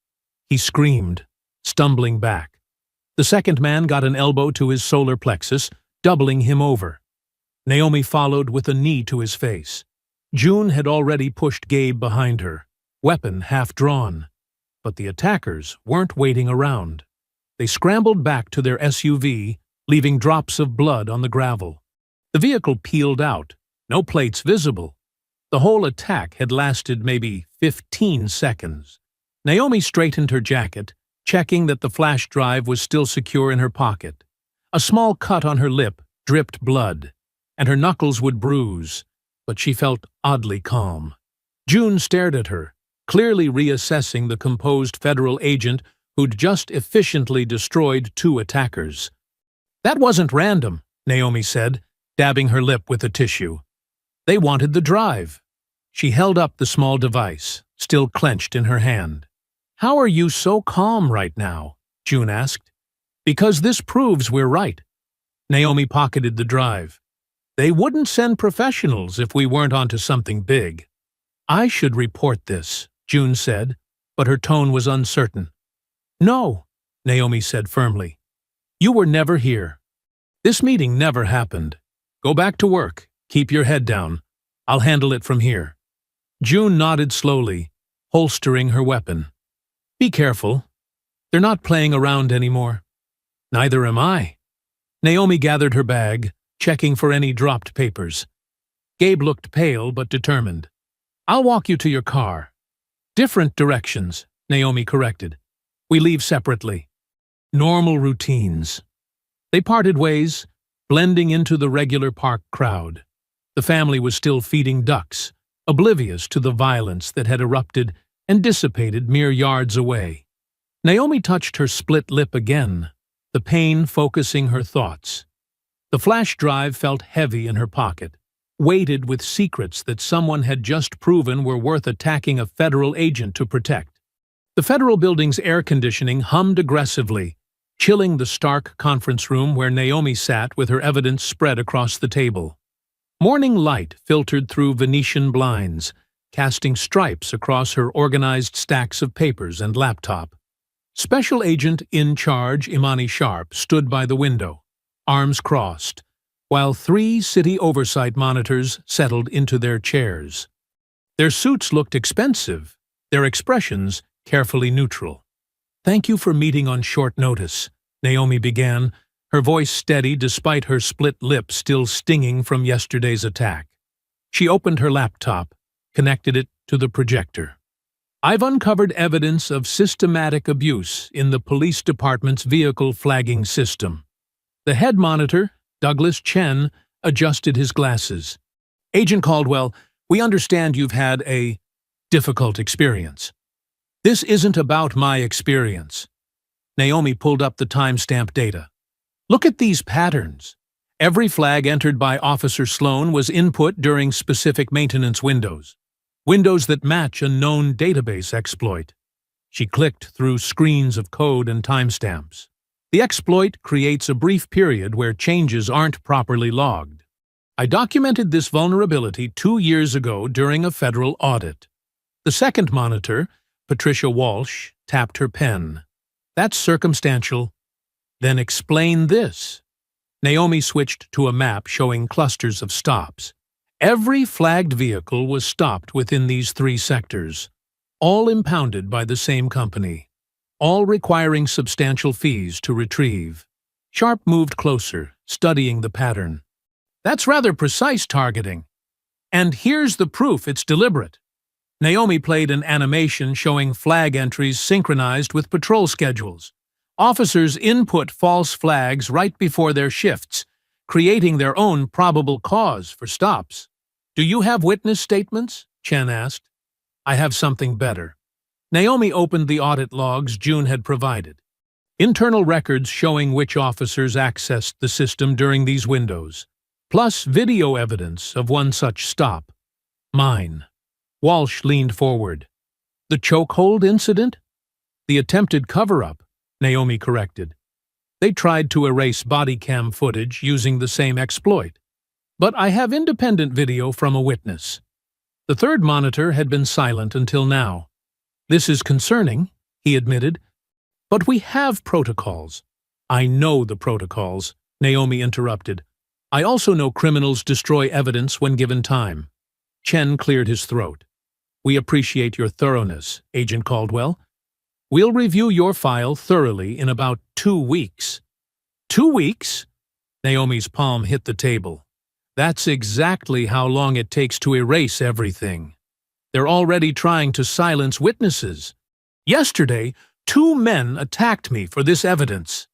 He screamed, stumbling back. The second man got an elbow to his solar plexus, doubling him over. Naomi followed with a knee to his face. June had already pushed Gabe behind her, weapon half drawn. But the attackers weren't waiting around. They scrambled back to their SUV, leaving drops of blood on the gravel. The vehicle peeled out, no plates visible. The whole attack had lasted maybe 15 seconds. Naomi straightened her jacket, checking that the flash drive was still secure in her pocket. A small cut on her lip dripped blood, and her knuckles would bruise, but she felt oddly calm. June stared at her, clearly reassessing the composed federal agent who'd just efficiently destroyed 2 attackers. That wasn't random, Naomi said, dabbing her lip with a tissue. They wanted the drive. She held up the small device, still clenched in her hand. How are you so calm right now? June asked. Because this proves we're right. Naomi pocketed the drive. They wouldn't send professionals if we weren't onto something big. I should report this, June said, but her tone was uncertain. No, Naomi said firmly. You were never here. This meeting never happened. Go back to work. Keep your head down. I'll handle it from here. June nodded slowly, holstering her weapon. Be careful. They're not playing around anymore. Neither am I. Naomi gathered her bag, checking for any dropped papers. Gabe looked pale but determined. I'll walk you to your car. Different directions, Naomi corrected. We leave separately. Normal routines. They parted ways, blending into the regular park crowd. The family was still feeding ducks, oblivious to the violence that had erupted and dissipated mere yards away. Naomi touched her split lip again, the pain focusing her thoughts. The flash drive felt heavy in her pocket, weighted with secrets that someone had just proven were worth attacking a federal agent to protect. The federal building's air conditioning hummed aggressively, chilling the stark conference room where Naomi sat with her evidence spread across the table. Morning light filtered through Venetian blinds, casting stripes across her organized stacks of papers and laptop. Special Agent in Charge Imani Sharp stood by the window, arms crossed, while 3 city oversight monitors settled into their chairs. Their suits looked expensive, their expressions carefully neutral. "Thank you for meeting on short notice," Naomi began, her voice steady despite her split lip still stinging from yesterday's attack. She opened her laptop, connected it to the projector. "I've uncovered evidence of systematic abuse in the police department's vehicle flagging system." The head monitor, Douglas Chen, adjusted his glasses. "Agent Caldwell, we understand you've had a difficult experience." "This isn't about my experience." Naomi pulled up the timestamp data. "Look at these patterns. Every flag entered by Officer Sloan was input during specific maintenance windows. Windows that match a known database exploit." She clicked through screens of code and timestamps. The exploit creates a brief period where changes aren't properly logged. "I documented this vulnerability 2 years ago during a federal audit." The second monitor, Patricia Walsh, tapped her pen. "That's circumstantial." "Then explain this." Naomi switched to a map showing clusters of stops. Every flagged vehicle was stopped within these 3 sectors, all impounded by the same company, all requiring substantial fees to retrieve. Sharp moved closer, studying the pattern. "That's rather precise targeting. And here's the proof it's deliberate." Naomi played an animation showing flag entries synchronized with patrol schedules. Officers input false flags right before their shifts, creating their own probable cause for stops. "Do you have witness statements?" Chen asked. "I have something better." Naomi opened the audit logs June had provided. Internal records showing which officers accessed the system during these windows, plus video evidence of one such stop. "Mine." Walsh leaned forward. "The chokehold incident?" "The attempted cover-up," Naomi corrected. "They tried to erase body cam footage using the same exploit. But I have independent video from a witness." The third monitor had been silent until now. "This is concerning," he admitted. "But we have protocols." "I know the protocols," Naomi interrupted. "I also know criminals destroy evidence when given time." Chen cleared his throat. "We appreciate your thoroughness, Agent Caldwell. We'll review your file thoroughly in about 2 weeks." 2 weeks? Naomi's palm hit the table. "That's exactly how long it takes to erase everything. They're already trying to silence witnesses. Yesterday, 2 men attacked me for this evidence."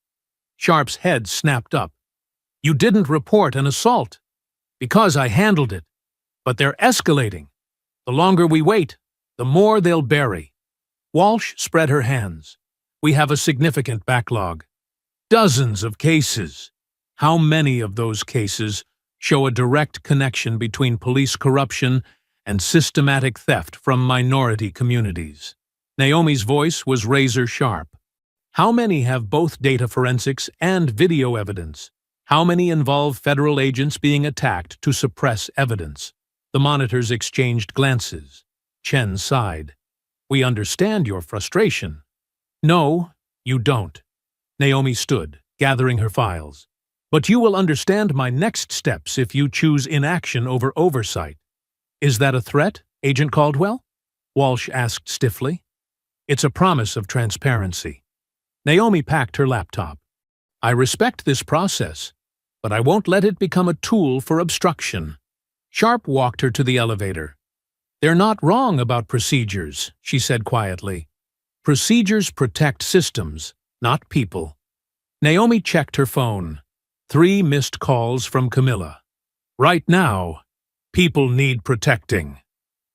Sharp's head snapped up. "You didn't report an assault." "Because I handled it. But they're escalating. The longer we wait, the more they'll bury." Walsh spread her hands. "We have a significant backlog. Dozens of cases. How many of those cases show a direct connection between police corruption and systematic theft from minority communities?" Naomi's voice was razor sharp. "How many have both data forensics and video evidence? How many involve federal agents being attacked to suppress evidence?" The monitors exchanged glances. Chen sighed. "We understand your frustration." "No, you don't." Naomi stood, gathering her files. "But you will understand my next steps if you choose inaction over oversight." "Is that a threat, Agent Caldwell?" Walsh asked stiffly. "It's a promise of transparency." Naomi packed her laptop. "I respect this process, but I won't let it become a tool for obstruction." Sharp walked her to the elevator. "They're not wrong about procedures," she said quietly. "Procedures protect systems, not people." Naomi checked her phone. 3 missed calls from Camilla. "Right now, people need protecting."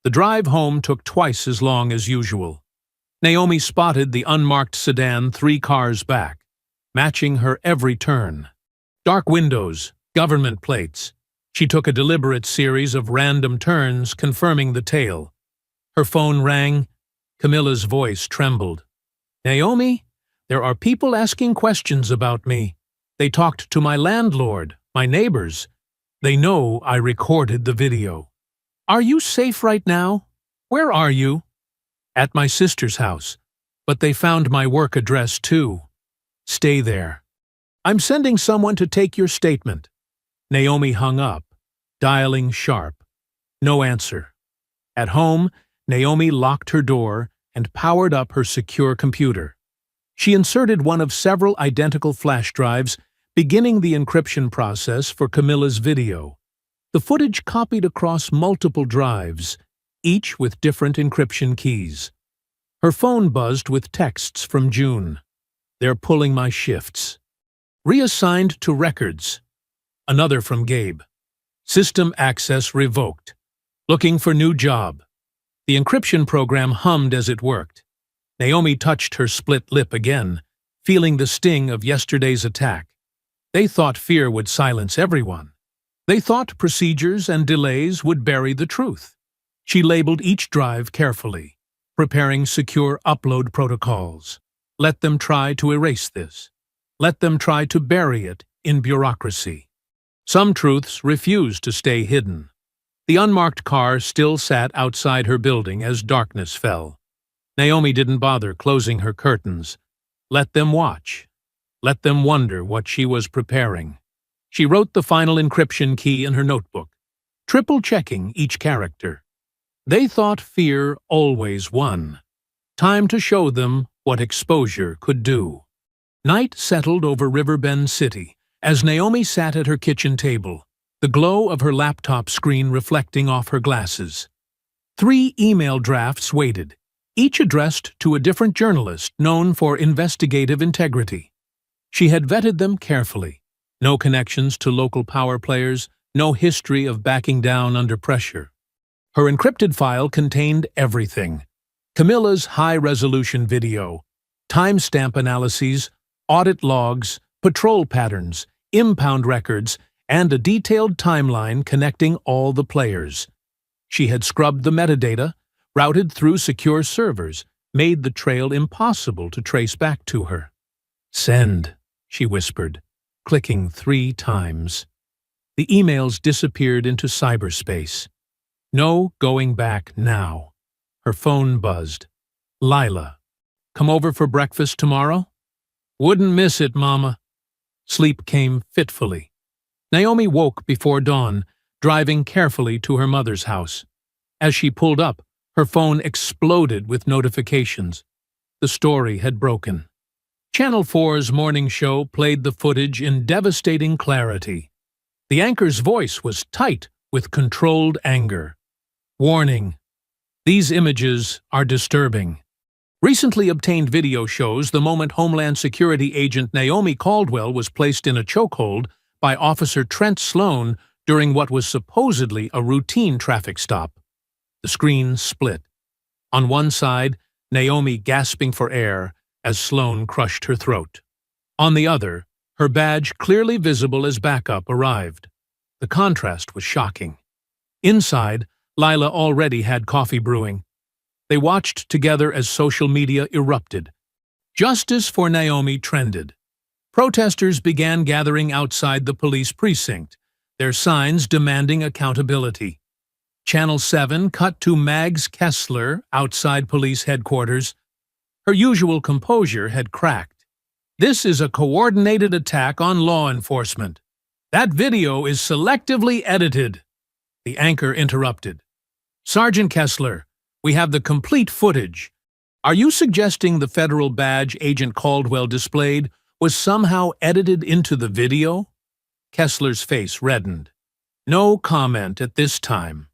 The drive home took twice as long as usual. Naomi spotted the unmarked sedan 3 cars back, matching her every turn. Dark windows, government plates. She took a deliberate series of random turns, confirming the tale. Her phone rang. Camilla's voice trembled. "Naomi, there are people asking questions about me. They talked to my landlord, my neighbors. They know I recorded the video. Are you safe right now? Where are you?" "At my sister's house, but they found my work address too. Stay there. I'm sending someone to take your statement." Naomi hung up, dialing sharp. No answer. At home, Naomi locked her door and powered up her secure computer. She inserted one of several identical flash drives, beginning the encryption process for Camilla's video. The footage copied across multiple drives, each with different encryption keys. Her phone buzzed with texts from June. "They're pulling my shifts." "Reassigned to records." Another from Gabe. "System access revoked. Looking for new job." The encryption program hummed as it worked. Naomi touched her split lip again, feeling the sting of yesterday's attack. They thought fear would silence everyone. They thought procedures and delays would bury the truth. She labeled each drive carefully, preparing secure upload protocols. Let them try to erase this. Let them try to bury it in bureaucracy. Some truths refused to stay hidden. The unmarked car still sat outside her building as darkness fell. Naomi didn't bother closing her curtains. Let them watch. Let them wonder what she was preparing. She wrote the final encryption key in her notebook, triple-checking each character. They thought fear always won. Time to show them what exposure could do. Night settled over Riverbend City as Naomi sat at her kitchen table, the glow of her laptop screen reflecting off her glasses. 3 email drafts waited, each addressed to a different journalist known for investigative integrity. She had vetted them carefully. No connections to local power players, no history of backing down under pressure. Her encrypted file contained everything: Camilla's high-resolution video, timestamp analyses, audit logs, patrol patterns, impound records, and a detailed timeline connecting all the players. She had scrubbed the metadata, routed through secure servers, made the trail impossible to trace back to her. "Send," she whispered, clicking 3 times. The emails disappeared into cyberspace. No going back now. Her phone buzzed. "Lila, come over for breakfast tomorrow?" "Wouldn't miss it, Mama." Sleep came fitfully. Naomi woke before dawn, driving carefully to her mother's house. As she pulled up, her phone exploded with notifications. The story had broken. Channel 4's morning show played the footage in devastating clarity. The anchor's voice was tight with controlled anger. "Warning. These images are disturbing." Recently obtained video shows the moment Homeland Security agent Naomi Caldwell was placed in a chokehold by Officer Trent Sloan during what was supposedly a routine traffic stop. The screen split. On one side, Naomi gasping for air as Sloan crushed her throat. On the other, her badge clearly visible as backup arrived. The contrast was shocking. Inside, Lila already had coffee brewing. They watched together as social media erupted. Justice for Naomi trended. Protesters began gathering outside the police precinct, their signs demanding accountability. Channel 7 cut to Mags Kessler outside police headquarters. Her usual composure had cracked. "This is a coordinated attack on law enforcement. That video is selectively edited." The anchor interrupted. "Sergeant Kessler, we have the complete footage. Are you suggesting the federal badge Agent Caldwell displayed was somehow edited into the video?" Kessler's face reddened. No comment at this time.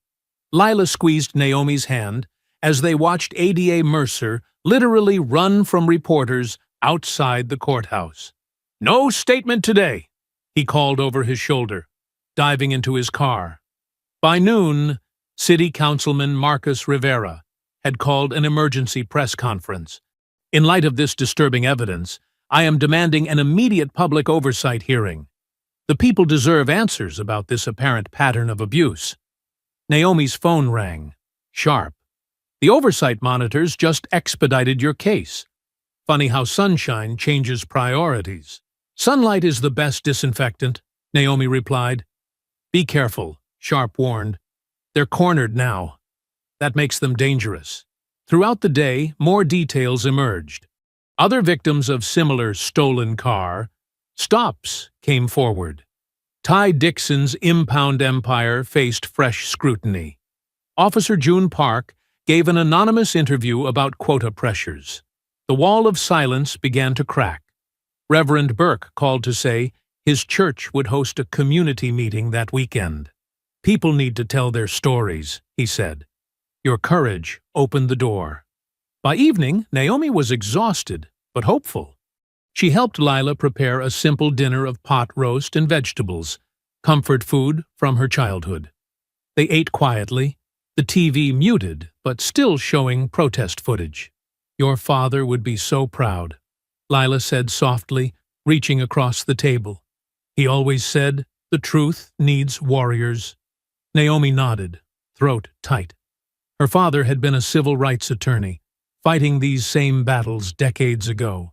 Lila squeezed Naomi's hand as they watched ADA Mercer literally run from reporters outside the courthouse. "No statement today," he called over his shoulder, diving into his car. By noon, City Councilman Marcus Rivera had called an emergency press conference. In light of this disturbing evidence, I am demanding an immediate public oversight hearing. The people deserve answers about this apparent pattern of abuse. Naomi's phone rang. Sharp. The oversight monitors just expedited your case. Funny how sunshine changes priorities. Sunlight is the best disinfectant, Naomi replied. Be careful, Sharp warned. They're cornered now. That makes them dangerous. Throughout the day, more details emerged. Other victims of similar stolen car stops came forward. Ty Dixon's impound empire faced fresh scrutiny. Officer June Park gave an anonymous interview about quota pressures. The wall of silence began to crack. Reverend Burke called to say his church would host a community meeting that weekend. People need to tell their stories, he said. Your courage opened the door. By evening, Naomi was exhausted, but hopeful. She helped Lila prepare a simple dinner of pot roast and vegetables, comfort food from her childhood. They ate quietly, the TV muted, but still showing protest footage. Your father would be so proud, Lila said softly, reaching across the table. He always said, the truth needs warriors. Naomi nodded, throat tight. Her father had been a civil rights attorney, fighting these same battles decades ago.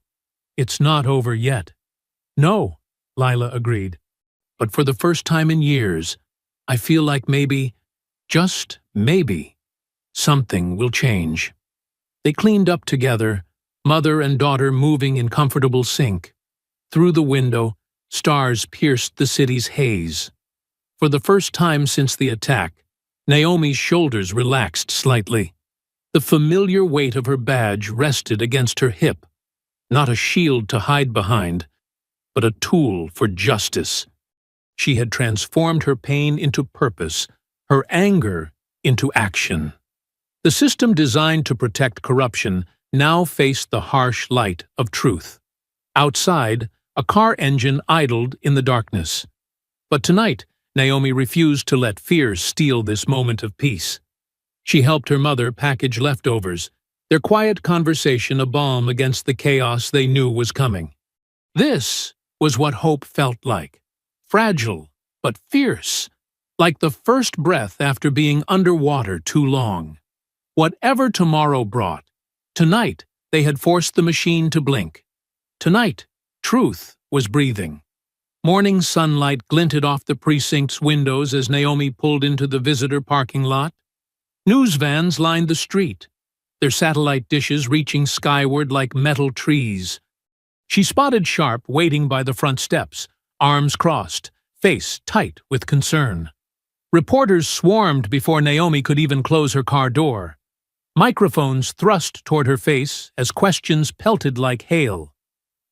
It's not over yet. No, Lila agreed. But for the first time in years, I feel like maybe, just maybe, something will change. They cleaned up together, mother and daughter moving in comfortable sync. Through the window, stars pierced the city's haze. For the first time since the attack, Naomi's shoulders relaxed slightly. The familiar weight of her badge rested against her hip, not a shield to hide behind, but a tool for justice. She had transformed her pain into purpose, her anger into action. The system designed to protect corruption now faced the harsh light of truth. Outside, a car engine idled in the darkness. But tonight, Naomi refused to let fear steal this moment of peace. She helped her mother package leftovers, their quiet conversation a balm against the chaos they knew was coming. This was what hope felt like. Fragile, but fierce, like the first breath after being underwater too long. Whatever tomorrow brought, tonight they had forced the machine to blink. Tonight, truth was breathing. Morning sunlight glinted off the precinct's windows as Naomi pulled into the visitor parking lot. News vans lined the street, their satellite dishes reaching skyward like metal trees. She spotted Sharp waiting by the front steps, arms crossed, face tight with concern. Reporters swarmed before Naomi could even close her car door. Microphones thrust toward her face as questions pelted like hail.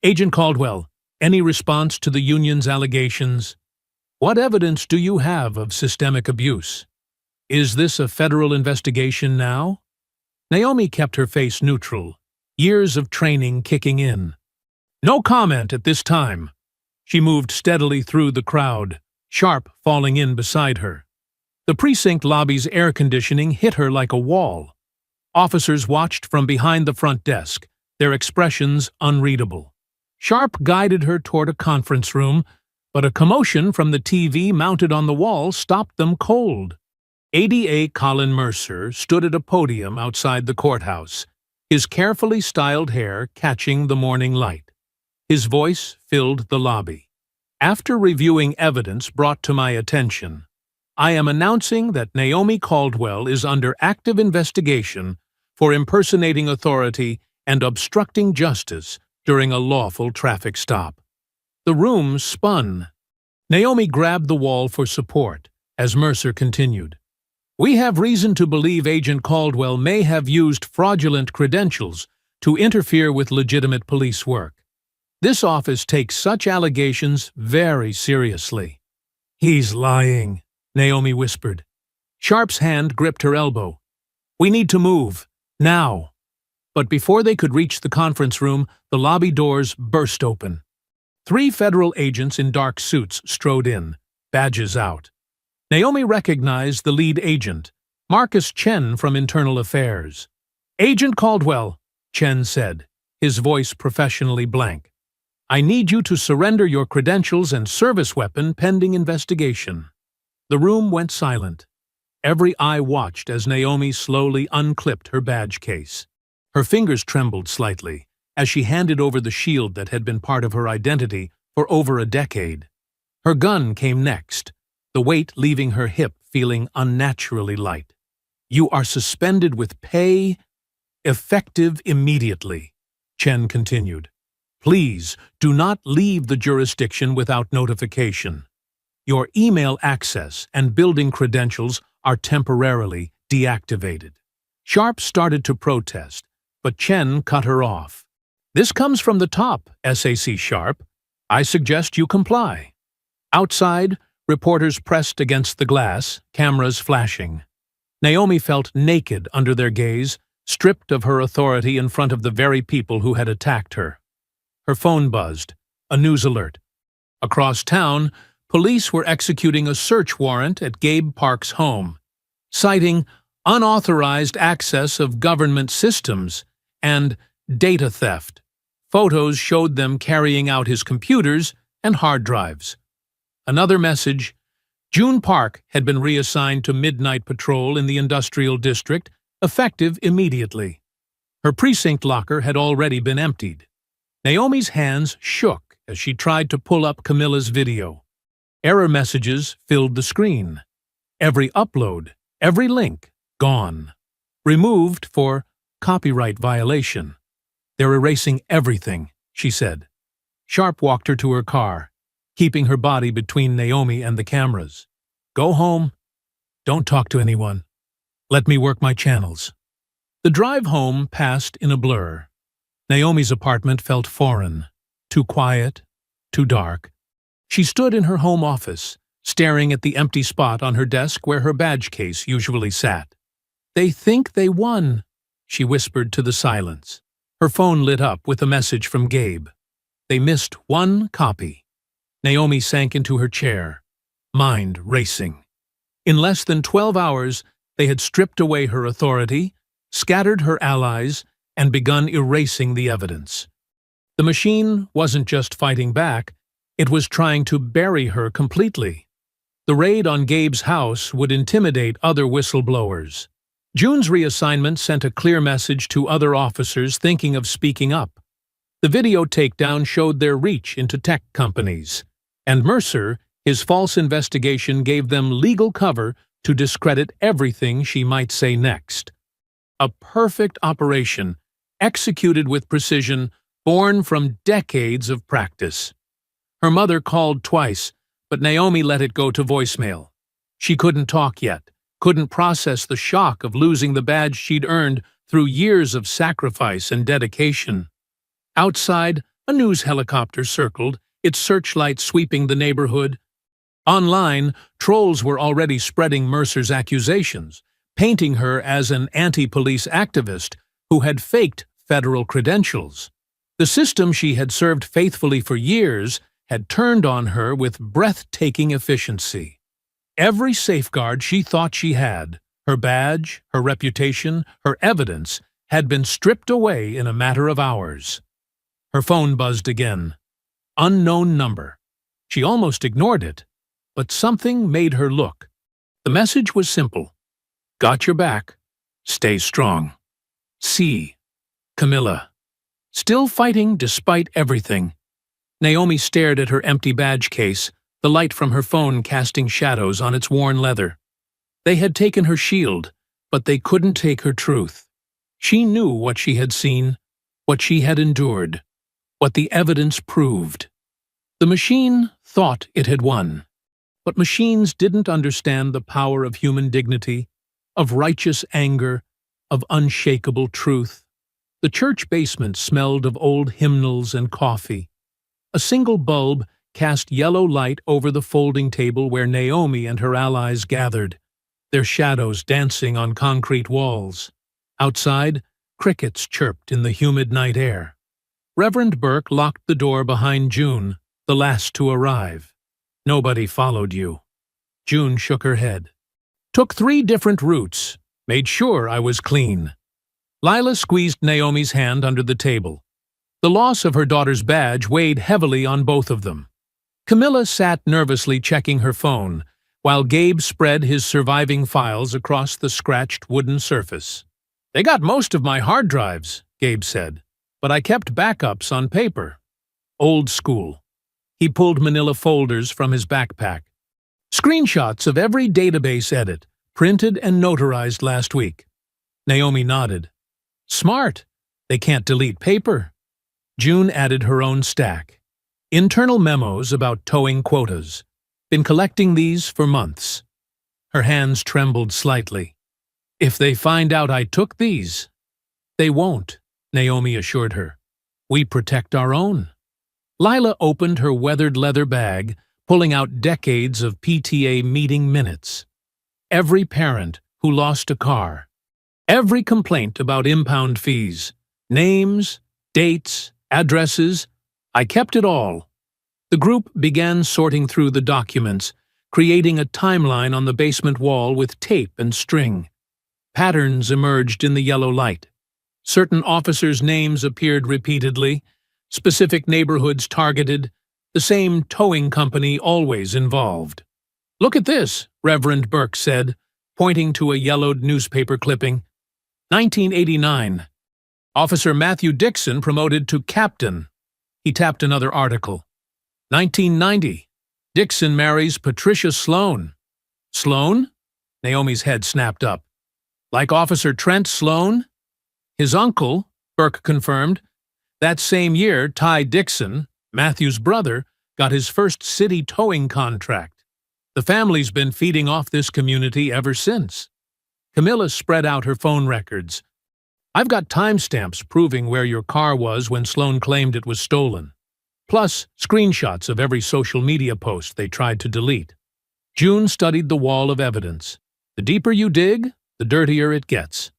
Agent Caldwell, any response to the union's allegations? What evidence do you have of systemic abuse? Is this a federal investigation now? Naomi kept her face neutral, years of training kicking in. No comment at this time. She moved steadily through the crowd, Sharp falling in beside her. The precinct lobby's air conditioning hit her like a wall. Officers watched from behind the front desk, their expressions unreadable. Sharp guided her toward a conference room, but a commotion from the TV mounted on the wall stopped them cold. ADA Colin Mercer stood at a podium outside the courthouse, his carefully styled hair catching the morning light. His voice filled the lobby. After reviewing evidence brought to my attention, I am announcing that Naomi Caldwell is under active investigation for impersonating authority and obstructing justice during a lawful traffic stop. The room spun. Naomi grabbed the wall for support as Mercer continued. We have reason to believe Agent Caldwell may have used fraudulent credentials to interfere with legitimate police work. This office takes such allegations very seriously. He's lying, Naomi whispered. Sharp's hand gripped her elbow. We need to move, now. But before they could reach the conference room, the lobby doors burst open. 3 federal agents in dark suits strode in, badges out. Naomi recognized the lead agent, Marcus Chen from Internal Affairs. Agent Caldwell, Chen said, his voice professionally blank. I need you to surrender your credentials and service weapon pending investigation. The room went silent. Every eye watched as Naomi slowly unclipped her badge case. Her fingers trembled slightly as she handed over the shield that had been part of her identity for over a decade. Her gun came next, the weight leaving her hip feeling unnaturally light. You are suspended with pay, effective immediately, Chen continued. Please do not leave the jurisdiction without notification. Your email access and building credentials are temporarily deactivated. Sharp started to protest, but Chen cut her off. This comes from the top, SAC Sharp. I suggest you comply. Outside, reporters pressed against the glass, cameras flashing. Naomi felt naked under their gaze, stripped of her authority in front of the very people who had attacked her. Her phone buzzed, a news alert. Across town, police were executing a search warrant at Gabe Park's home, citing unauthorized access of government systems and data theft. Photos showed them carrying out his computers and hard drives. Another message: June Park had been reassigned to midnight patrol in the industrial district, effective immediately. Her precinct locker had already been emptied. Naomi's hands shook as she tried to pull up Camilla's video. Error messages filled the screen. Every upload, every link, gone. Removed for copyright violation. They're erasing everything, she said. Sharp walked her to her car, keeping her body between Naomi and the cameras. Go home. Don't talk to anyone. Let me work my channels. The drive home passed in a blur. Naomi's apartment felt foreign, too quiet, too dark. She stood in her home office, staring at the empty spot on her desk where her badge case usually sat. They think they won, she whispered to the silence. Her phone lit up with a message from Gabe. They missed one copy. Naomi sank into her chair, mind racing. In less than 12 hours, they had stripped away her authority, scattered her allies, and begun erasing the evidence. The machine wasn't just fighting back, it was trying to bury her completely. The raid on Gabe's house would intimidate other whistleblowers. June's reassignment sent a clear message to other officers thinking of speaking up. The video takedown showed their reach into tech companies, and Mercer, his false investigation gave them legal cover to discredit everything she might say next. A perfect operation, executed with precision, born from decades of practice. Her mother called twice, but Naomi let it go to voicemail. She couldn't talk yet, couldn't process the shock of losing the badge she'd earned through years of sacrifice and dedication. Outside, a news helicopter circled, its searchlight sweeping the neighborhood. Online, trolls were already spreading Mercer's accusations, painting her as an anti-police activist who had faked federal credentials. The system she had served faithfully for years had turned on her with breathtaking efficiency. Every safeguard she thought she had, her badge, her reputation, her evidence, had been stripped away in a matter of hours. Her phone buzzed again. Unknown number. She almost ignored it, but something made her look. The message was simple. Got your back. Stay strong. C. Camilla. Still fighting despite everything. Naomi stared at her empty badge case, the light from her phone casting shadows on its worn leather. They had taken her shield, but they couldn't take her truth. She knew what she had seen, what she had endured, what the evidence proved. The machine thought it had won, but machines didn't understand the power of human dignity, of righteous anger, of unshakable truth. The church basement smelled of old hymnals and coffee. A single bulb cast yellow light over the folding table where Naomi and her allies gathered, their shadows dancing on concrete walls. Outside, crickets chirped in the humid night air. Reverend Burke locked the door behind June, the last to arrive. Nobody followed you. June shook her head. Took 3 different routes, Made sure I was clean. Lila squeezed Naomi's hand under the table. The loss of her daughter's badge weighed heavily on both of them. Camilla sat nervously checking her phone, while Gabe spread his surviving files across the scratched wooden surface. "They got most of my hard drives," Gabe said, "but I kept backups on paper." Old school. He pulled manila folders from his backpack. "Screenshots of every database edit, printed and notarized last week." Naomi nodded. "Smart. They can't delete paper." June added her own stack. "Internal memos about towing quotas. Been collecting these for months." Her hands trembled slightly. "If they find out I took these—" "They won't," Naomi assured her. "We protect our own." Lila opened her weathered leather bag, pulling out decades of PTA meeting minutes. Every parent who lost a car. Every complaint about impound fees. Names, dates, addresses. I kept it all. The group began sorting through the documents, creating a timeline on the basement wall with tape and string. Patterns emerged in the yellow light. Certain officers' names appeared repeatedly, specific neighborhoods targeted, the same towing company always involved. "Look at this," Reverend Burke said, pointing to a yellowed newspaper clipping. 1989. Officer Matthew Dixon promoted to captain. He tapped another article. 1990. Dixon marries Patricia Sloan. Sloan? Naomi's head snapped up. Like Officer Trent Sloan? His uncle, Burke confirmed. That same year, Ty Dixon, Matthew's brother, got his first city towing contract. The family's been feeding off this community ever since. Camilla spread out her phone records. "I've got timestamps proving where your car was when Sloan claimed it was stolen. Plus, screenshots of every social media post they tried to delete." June studied the wall of evidence. The deeper you dig, the dirtier it gets.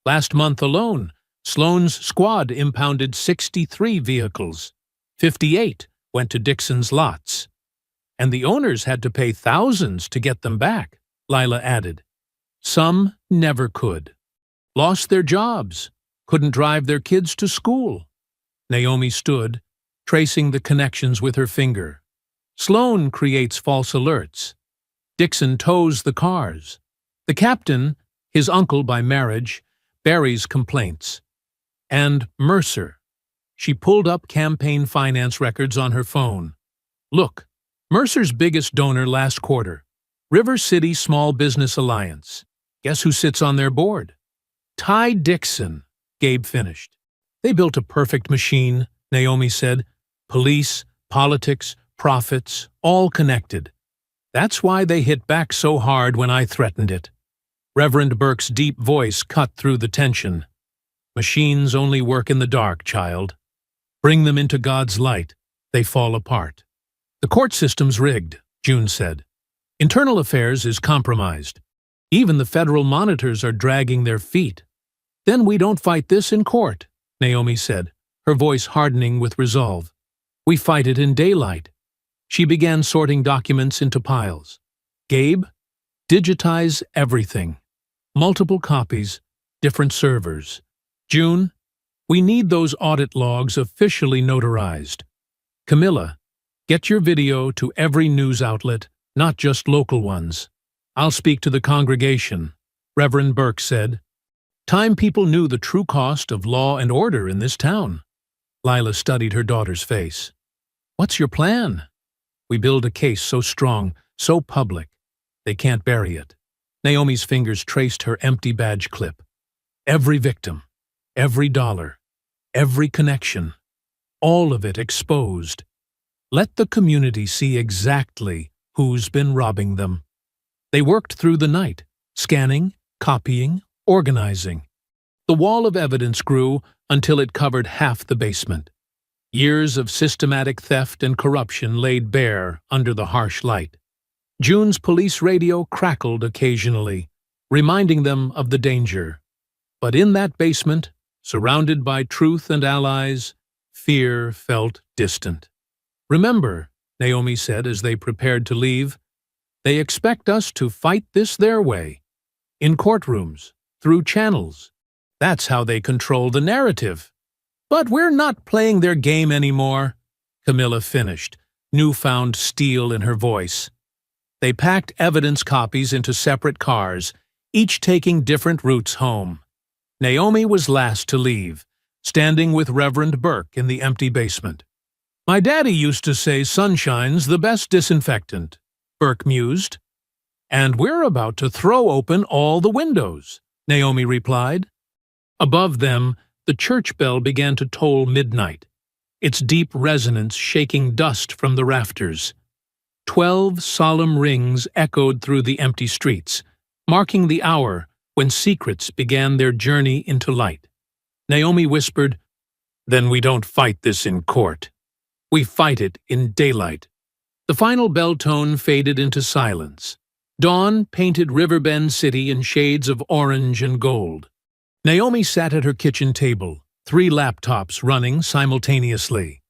Last month alone, Sloan's squad impounded 63 vehicles. 58 went to Dixon's lots. And the owners had to pay thousands to get them back, Lila added. Some never could. Lost their jobs, couldn't drive their kids to school. Naomi stood, tracing the connections with her finger. Sloan creates false alerts. Dixon tows the cars. The captain, his uncle by marriage, buries complaints. And Mercer. She pulled up campaign finance records on her phone. Look, Mercer's biggest donor last quarter, River City Small Business Alliance. Guess who sits on their board? Ty Dixon, Gabe finished. They built a perfect machine, Naomi said. Police, politics, profits, all connected. That's why they hit back so hard when I threatened it. Reverend Burke's deep voice cut through the tension. Machines only work in the dark, child. Bring them into God's light, they fall apart. The court system's rigged, June said. Internal affairs is compromised. Even the federal monitors are dragging their feet. Then we don't fight this in court, Naomi said, her voice hardening with resolve. We fight it in daylight. She began sorting documents into piles. Gabe, digitize everything. Multiple copies, different servers. June, we need those audit logs officially notarized. Camilla, get your video to every news outlet, not just local ones. I'll speak to the congregation, Reverend Burke said. Time people knew the true cost of law and order in this town. Lila studied her daughter's face. What's your plan? We build a case so strong, so public, they can't bury it. Naomi's fingers traced her empty badge clip. Every victim, every dollar, every connection, all of it exposed. Let the community see exactly who's been robbing them. They worked through the night, scanning, copying, organizing. The wall of evidence grew until it covered half the basement. Years of systematic theft and corruption laid bare under the harsh light. June's police radio crackled occasionally, reminding them of the danger. But in that basement, surrounded by truth and allies, fear felt distant. Remember, Naomi said as they prepared to leave, they expect us to fight this their way. In courtrooms, through channels. That's how they control the narrative. But we're not playing their game anymore, Camilla finished, newfound steel in her voice. They packed evidence copies into separate cars, each taking different routes home. Naomi was last to leave, standing with Reverend Burke in the empty basement. My daddy used to say sunshine's the best disinfectant, Burke mused. And we're about to throw open all the windows, Naomi replied. Above them, the church bell began to toll midnight, its deep resonance shaking dust from the rafters. 12 solemn rings echoed through the empty streets, marking the hour when secrets began their journey into light. Naomi whispered, "Then we don't fight this in court. We fight it in daylight." The final bell tone faded into silence. Dawn painted Riverbend City in shades of orange and gold. Naomi sat at her kitchen table, 3 laptops running simultaneously.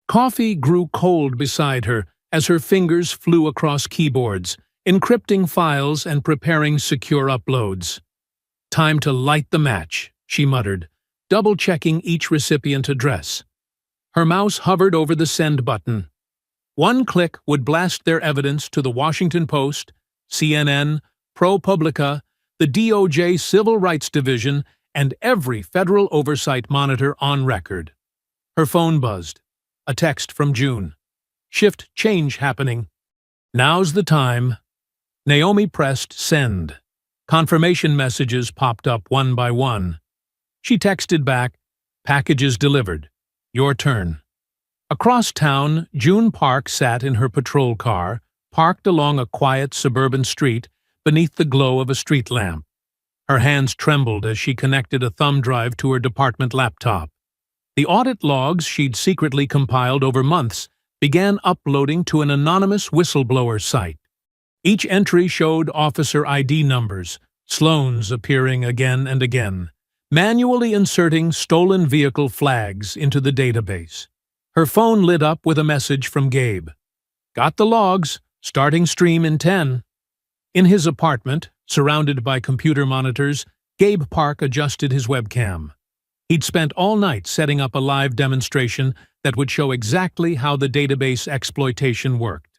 Coffee grew cold beside her as her fingers flew across keyboards, encrypting files and preparing secure uploads. "Time to light the match," she muttered, double-checking each recipient address. Her mouse hovered over the send button. One click would blast their evidence to the Washington Post, CNN, ProPublica, the DOJ Civil Rights Division, and every federal oversight monitor on record. Her phone buzzed. A text from June. "Shift change happening. Now's the time." Naomi pressed send. Confirmation messages popped up one by one. She texted back, "Packages delivered. Your turn." Across town, June Park sat in her patrol car, parked along a quiet suburban street beneath the glow of a street lamp. Her hands trembled as she connected a thumb drive to her department laptop. The audit logs she'd secretly compiled over months began uploading to an anonymous whistleblower site. Each entry showed officer ID numbers, Sloan's appearing again and again, manually inserting stolen vehicle flags into the database. Her phone lit up with a message from Gabe. "Got the logs. Starting stream in 10. In his apartment, surrounded by computer monitors, Gabe Park adjusted his webcam. He'd spent all night setting up a live demonstration that would show exactly how the database exploitation worked.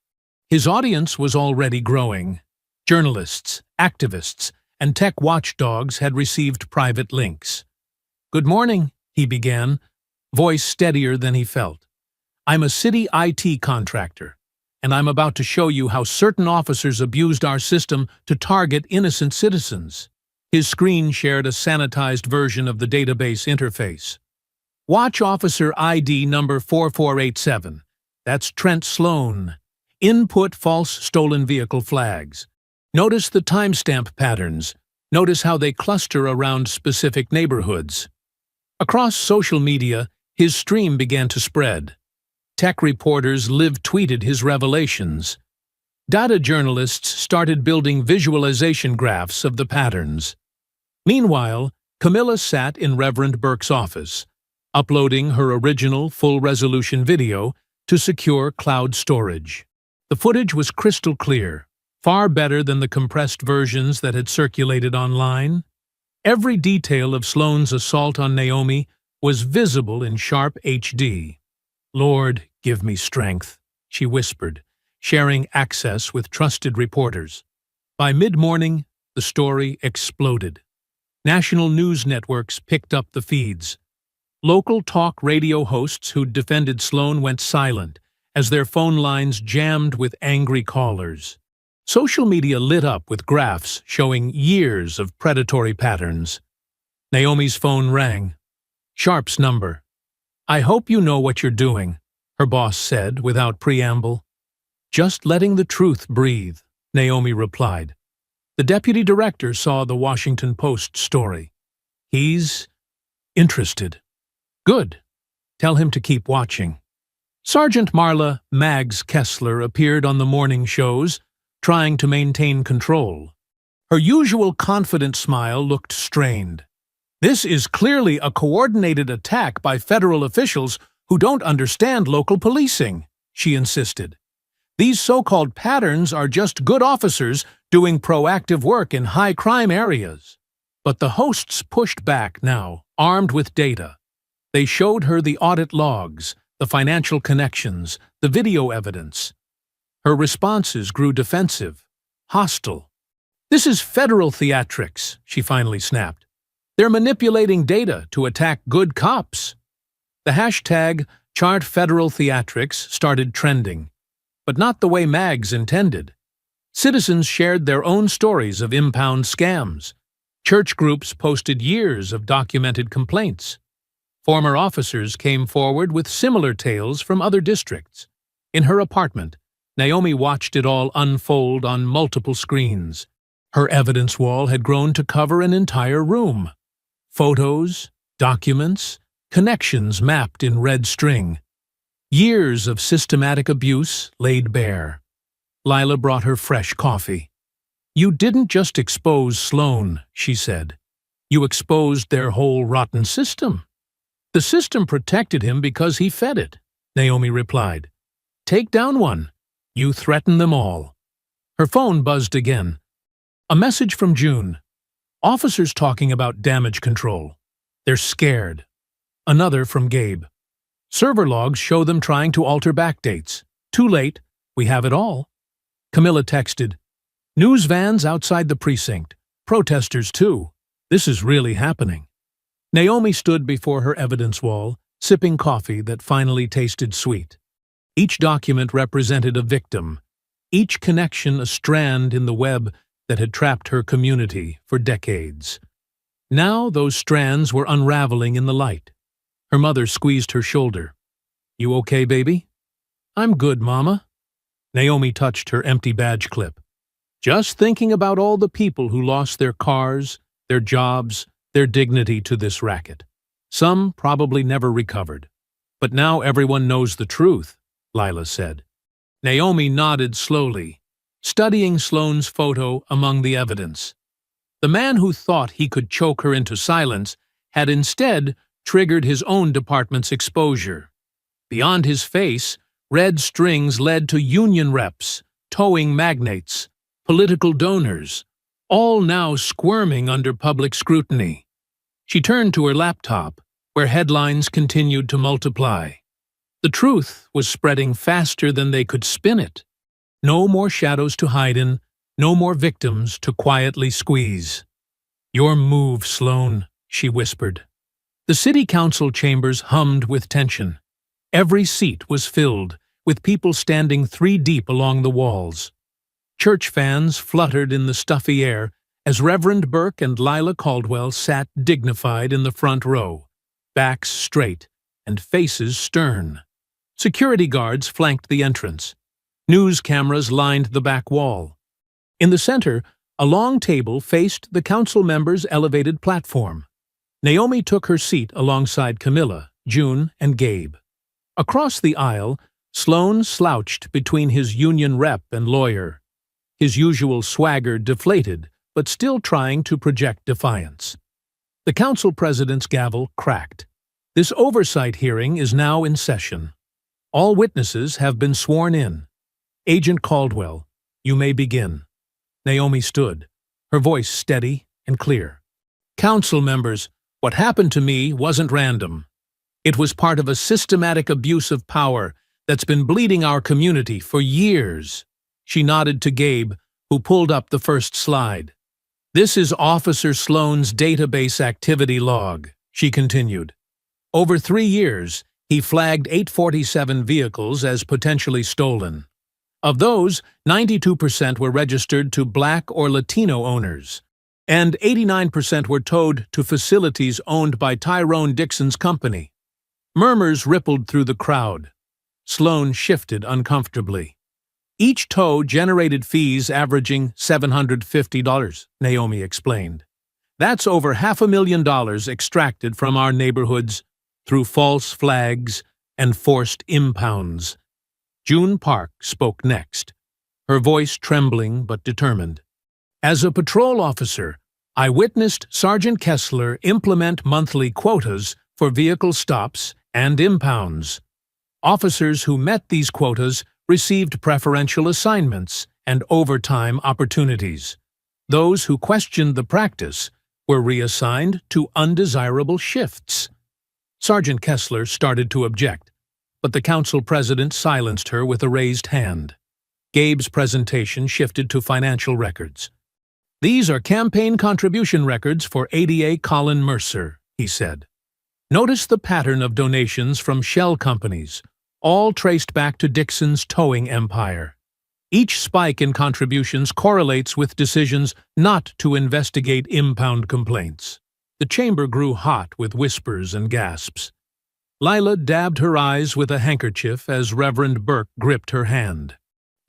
His audience was already growing. Journalists, activists, and tech watchdogs had received private links. "Good morning," he began, voice steadier than he felt. "I'm a city IT contractor, and I'm about to show you how certain officers abused our system to target innocent citizens." His screen shared a sanitized version of the database interface. "Watch officer ID number 4487. That's Trent Sloan. Input false stolen vehicle flags. Notice the timestamp patterns. Notice how they cluster around specific neighborhoods." Across social media, his stream began to spread. Tech reporters live-tweeted his revelations. Data journalists started building visualization graphs of the patterns. Meanwhile, Camilla sat in Reverend Burke's office, uploading her original full-resolution video to secure cloud storage. The footage was crystal clear, far better than the compressed versions that had circulated online. Every detail of Sloan's assault on Naomi was visible in sharp HD. "Lord, give me strength," she whispered, sharing access with trusted reporters. By mid-morning, the story exploded. National news networks picked up the feeds. Local talk radio hosts who'd defended Sloan went silent as their phone lines jammed with angry callers. Social media lit up with graphs showing years of predatory patterns. Naomi's phone rang. Sharp's number. "I hope you know what you're doing," her boss said without preamble. "Just letting the truth breathe," Naomi replied. The deputy director saw the Washington Post story. "He's interested." "Good. Tell him to keep watching." Sergeant Marla "Mags" Kessler appeared on the morning shows, trying to maintain control. Her usual confident smile looked strained. "This is clearly a coordinated attack by federal officials who don't understand local policing," she insisted. "These so-called patterns are just good officers doing proactive work in high-crime areas." But the hosts pushed back now, armed with data. They showed her the audit logs, the financial connections, the video evidence. Her responses grew defensive, hostile. "This is federal theatrics," she finally snapped. "They're manipulating data to attack good cops." The hashtag #ChartFederalTheatrics started trending, but not the way mags intended. Citizens shared their own stories of impound scams. Church groups posted years of documented complaints. Former officers came forward with similar tales from other districts. In her apartment, Naomi watched it all unfold on multiple screens. Her evidence wall had grown to cover an entire room. Photos, documents, connections mapped in red string. Years of systematic abuse laid bare. Lila brought her fresh coffee. "You didn't just expose Sloan," she said. "You exposed their whole rotten system." "The system protected him because he fed it," Naomi replied. "Take down one. You threaten them all." Her phone buzzed again. A message from June. "Officers talking about damage control. They're scared." Another from Gabe. "Server logs show them trying to alter backdates. Too late. We have it all." Camilla texted, "News vans outside the precinct. Protesters too. This is really happening." Naomi stood before her evidence wall, sipping coffee that finally tasted sweet. Each document represented a victim, each connection a strand in the web that had trapped her community for decades. Now those strands were unraveling in the light. Her mother squeezed her shoulder. "You okay, baby?" "I'm good, Mama." Naomi touched her empty badge clip. "Just thinking about all the people who lost their cars, their jobs, their dignity to this racket. Some probably never recovered. But now everyone knows the truth," Lila said. Naomi nodded slowly, studying Sloane's photo among the evidence. The man who thought he could choke her into silence had instead triggered his own department's exposure. Beyond his face, red strings led to union reps, towing magnates, political donors, all now squirming under public scrutiny. She turned to her laptop, where headlines continued to multiply. The truth was spreading faster than they could spin it. No more shadows to hide in, no more victims to quietly squeeze. "Your move, Sloan," she whispered. The city council chambers hummed with tension. Every seat was filled, with people standing 3 deep along the walls. Church fans fluttered in the stuffy air as Reverend Burke and Lila Caldwell sat dignified in the front row, backs straight and faces stern. Security guards flanked the entrance. News cameras lined the back wall. In the center, a long table faced the council members' elevated platform. Naomi took her seat alongside Camilla, June, and Gabe. Across the aisle, Sloan slouched between his union rep and lawyer, his usual swagger deflated, but still trying to project defiance. The council president's gavel cracked. "This oversight hearing is now in session. All witnesses have been sworn in. Agent Caldwell, you may begin." Naomi stood, her voice steady and clear. "Council members, what happened to me wasn't random. It was part of a systematic abuse of power that's been bleeding our community for years." She nodded to Gabe, who pulled up the first slide. "This is Officer Sloan's database activity log," she continued. "Over 3 years, he flagged 847 vehicles as potentially stolen. Of those, 92% were registered to Black or Latino owners, and 89% were towed to facilities owned by Tyrone Dixon's company." Murmurs rippled through the crowd. Sloan shifted uncomfortably. "Each tow generated fees averaging $750, Naomi explained. "That's over $500,000 extracted from our neighborhoods through false flags and forced impounds." June Park spoke next, her voice trembling but determined. "As a patrol officer, I witnessed Sergeant Kessler implement monthly quotas for vehicle stops and impounds. Officers who met these quotas received preferential assignments and overtime opportunities. Those who questioned the practice were reassigned to undesirable shifts. Sergeant Kessler started to object, but the council president silenced her with a raised hand. Gabe's presentation shifted to financial records. "These are campaign contribution records for ADA Colin Mercer," he said. "Notice the pattern of donations from shell companies, all traced back to Dixon's towing empire. Each spike in contributions correlates with decisions not to investigate impound complaints." The chamber grew hot with whispers and gasps. Lila dabbed her eyes with a handkerchief as Reverend Burke gripped her hand.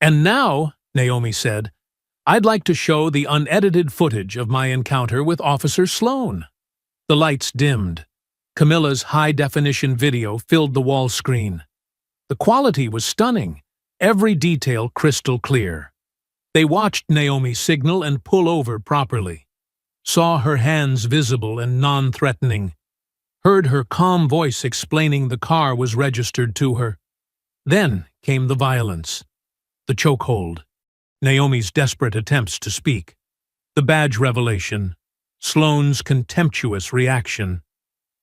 "And now," Naomi said, "I'd like to show the unedited footage of my encounter with Officer Sloan." The lights dimmed. Camilla's high-definition video filled the wall screen. The quality was stunning, every detail crystal clear. They watched Naomi signal and pull over properly, saw her hands visible and non-threatening, heard her calm voice explaining the car was registered to her. Then came the violence, the chokehold, Naomi's desperate attempts to speak, the badge revelation, Sloane's contemptuous reaction.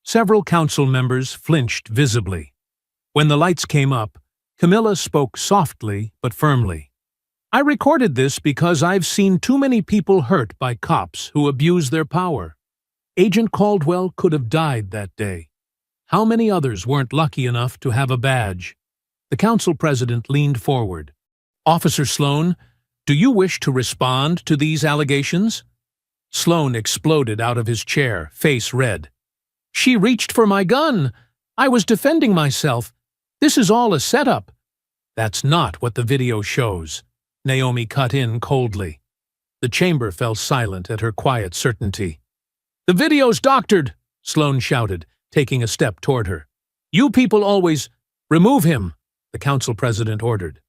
Several council members flinched visibly. When the lights came up, Camilla spoke softly but firmly. "I recorded this because I've seen too many people hurt by cops who abuse their power. Agent Caldwell could have died that day. How many others weren't lucky enough to have a badge?" The council president leaned forward. "Officer Sloan, do you wish to respond to these allegations?" Sloan exploded out of his chair, face red. "She reached for my gun. I was defending myself. This is all a setup." "That's not what the video shows," Naomi cut in coldly. The chamber fell silent at her quiet certainty. "The video's doctored," Sloan shouted, taking a step toward her. "You people always—" "Remove him," the council president ordered.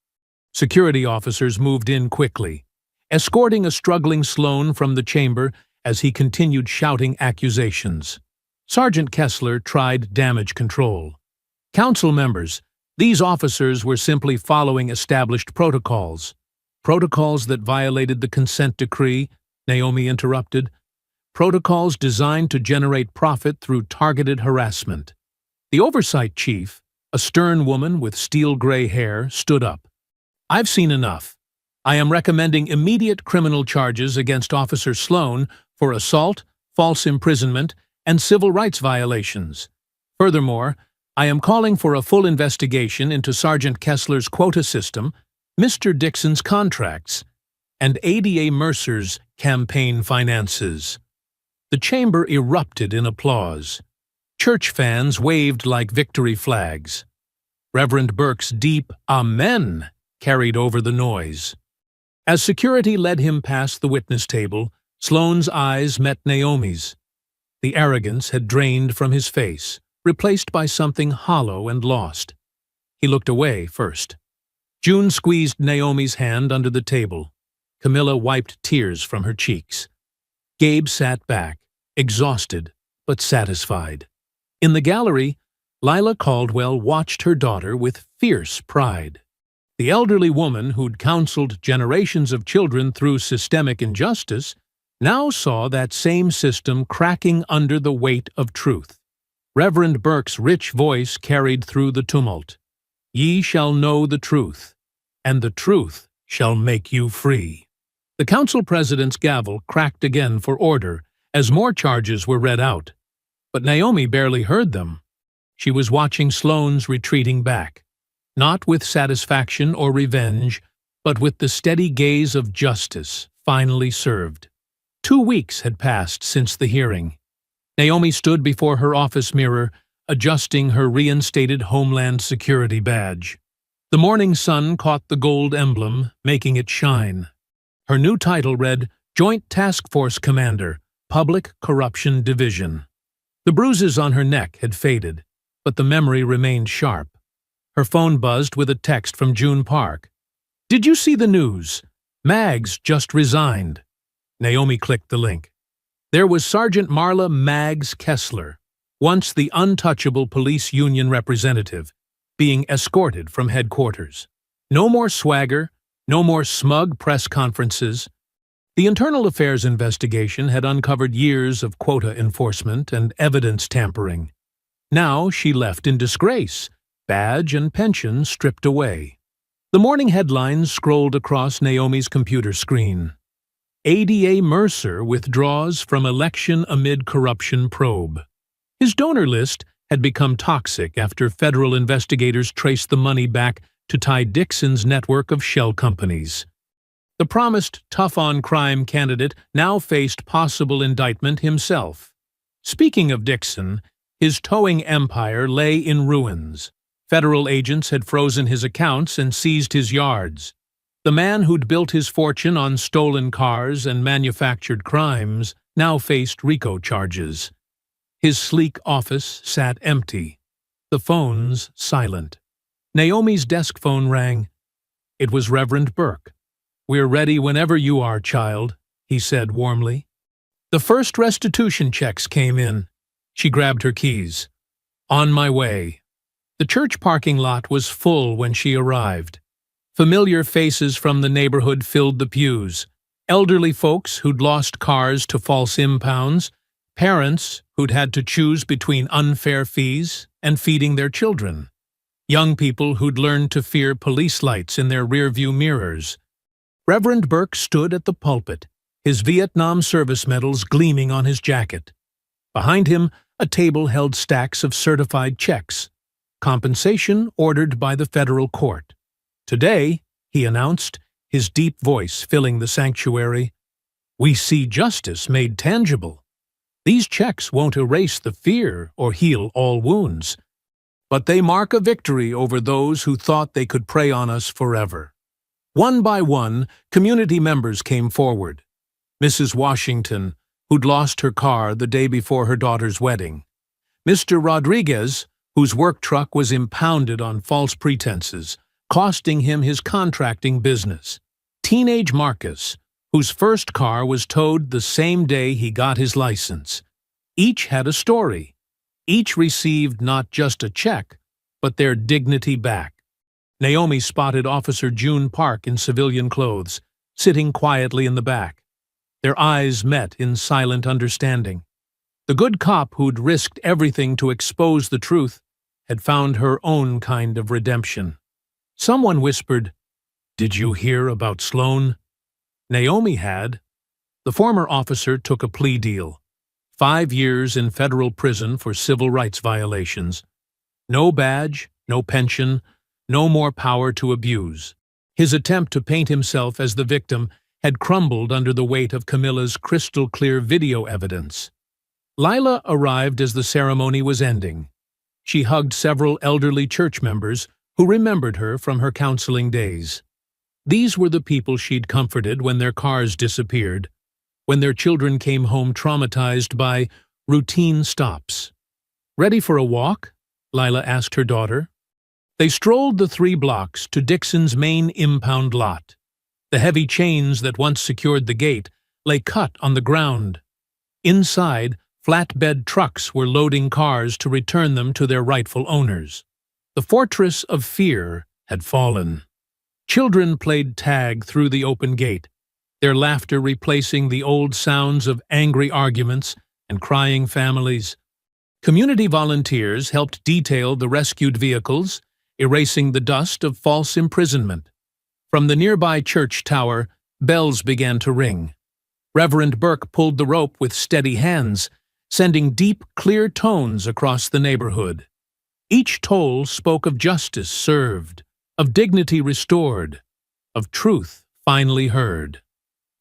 Security officers moved in quickly, escorting a struggling Sloan from the chamber as he continued shouting accusations. Sergeant Kessler tried damage control. "Council members, these officers were simply following established protocols." "Protocols that violated the consent decree," Naomi interrupted. "Protocols designed to generate profit through targeted harassment." The oversight chief, a stern woman with steel-gray hair, stood up. "I've seen enough. I am recommending immediate criminal charges against Officer Sloan for assault, false imprisonment, and civil rights violations. Furthermore, I am calling for a full investigation into Sergeant Kessler's quota system, Mr. Dixon's contracts, and ADA Mercer's campaign finances." The chamber erupted in applause. Church fans waved like victory flags. Reverend Burke's deep "Amen" carried over the noise. As security led him past the witness table, Sloane's eyes met Naomi's. The arrogance had drained from his face, replaced by something hollow and lost. He looked away first. June squeezed Naomi's hand under the table. Camilla wiped tears from her cheeks. Gabe sat back, exhausted but satisfied. In the gallery, Lila Caldwell watched her daughter with fierce pride. The elderly woman who'd counseled generations of children through systemic injustice now saw that same system cracking under the weight of truth. Reverend Burke's rich voice carried through the tumult. "Ye shall know the truth, and the truth shall make you free." The council president's gavel cracked again for order as more charges were read out. But Naomi barely heard them. She was watching Sloane's retreating back, not with satisfaction or revenge, but with the steady gaze of justice finally served. 2 weeks had passed since the hearing. Naomi stood before her office mirror, adjusting her reinstated Homeland Security badge. The morning sun caught the gold emblem, making it shine. Her new title read, Joint Task Force Commander, Public Corruption Division. The bruises on her neck had faded, but the memory remained sharp. Her phone buzzed with a text from June Park. "Did you see the news? Mags just resigned." Naomi clicked the link. There was Sergeant Marla Mags Kessler, once the untouchable police union representative, being escorted from headquarters. No more swagger, no more smug press conferences. The Internal Affairs investigation had uncovered years of quota enforcement and evidence tampering. Now she left in disgrace, badge and pension stripped away. The morning headlines scrolled across Naomi's computer screen. ADA Mercer withdraws from election amid corruption probe. His donor list had become toxic after federal investigators traced the money back to Ty Dixon's network of shell companies. The promised tough-on-crime candidate now faced possible indictment himself. Speaking of Dixon, his towing empire lay in ruins. Federal agents had frozen his accounts and seized his yards. The man who'd built his fortune on stolen cars and manufactured crimes now faced RICO charges. His sleek office sat empty, the phones silent. Naomi's desk phone rang. It was Reverend Burke. "We're ready whenever you are, child," he said warmly. The first restitution checks came in. She grabbed her keys. On my way. The church parking lot was full when she arrived. Familiar faces from the neighborhood filled the pews. Elderly folks who'd lost cars to false impounds, parents who'd had to choose between unfair fees and feeding their children, young people who'd learned to fear police lights in their rearview mirrors. Reverend Burke stood at the pulpit, his Vietnam service medals gleaming on his jacket. Behind him, a table held stacks of certified checks, compensation ordered by the federal court. Today, he announced, his deep voice filling the sanctuary, we see justice made tangible. These checks won't erase the fear or heal all wounds, but they mark a victory over those who thought they could prey on us forever. One by one, community members came forward. Mrs. Washington, who'd lost her car the day before her daughter's wedding. Mr. Rodriguez, whose work truck was impounded on false pretenses, costing him his contracting business. Teenage Marcus, whose first car was towed the same day he got his license. Each had a story. Each received not just a check, but their dignity back. Naomi spotted Officer June Park in civilian clothes, sitting quietly in the back. Their eyes met in silent understanding. The good cop who'd risked everything to expose the truth had found her own kind of redemption. Someone whispered, "Did you hear about Sloan?" Naomi had. The former officer took a plea deal. 5 years in federal prison for civil rights violations. No badge, no pension, no more power to abuse. His attempt to paint himself as the victim had crumbled under the weight of Camilla's crystal-clear video evidence. Lila arrived as the ceremony was ending. She hugged several elderly church members who remembered her from her counseling days. These were the people she'd comforted when their cars disappeared, when their children came home traumatized by routine stops. "Ready for a walk?" Lila asked her daughter. They strolled the 3 blocks to Dixon's main impound lot. The heavy chains that once secured the gate lay cut on the ground. Inside, flatbed trucks were loading cars to return them to their rightful owners. The fortress of fear had fallen. Children played tag through the open gate, their laughter replacing the old sounds of angry arguments and crying families. Community volunteers helped detail the rescued vehicles, erasing the dust of false imprisonment. From the nearby church tower, bells began to ring. Reverend Burke pulled the rope with steady hands, sending deep, clear tones across the neighborhood. Each toll spoke of justice served, of dignity restored, of truth finally heard.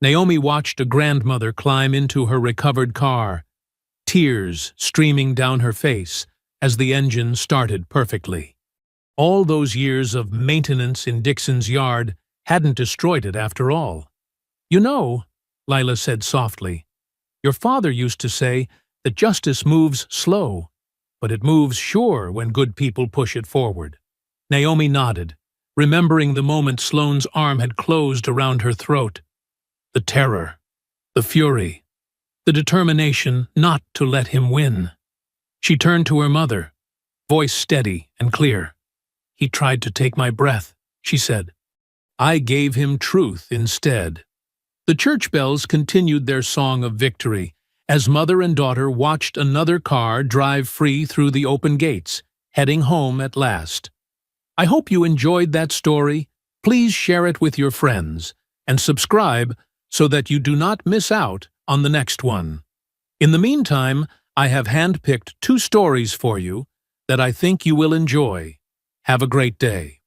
Naomi watched a grandmother climb into her recovered car, tears streaming down her face as the engine started perfectly. All those years of maintenance in Dixon's yard hadn't destroyed it after all. "You know," Lila said softly, "your father used to say that justice moves slow, but it moves sure when good people push it forward." Naomi nodded, remembering the moment Sloane's arm had closed around her throat. The terror, the fury, the determination not to let him win. She turned to her mother, voice steady and clear. "He tried to take my breath," she said. "I gave him truth instead." The church bells continued their song of victory as mother and daughter watched another car drive free through the open gates, heading home at last. I hope you enjoyed that story. Please share it with your friends and subscribe so that you do not miss out on the next one. In the meantime, I have handpicked 2 stories for you that I think you will enjoy. Have a great day.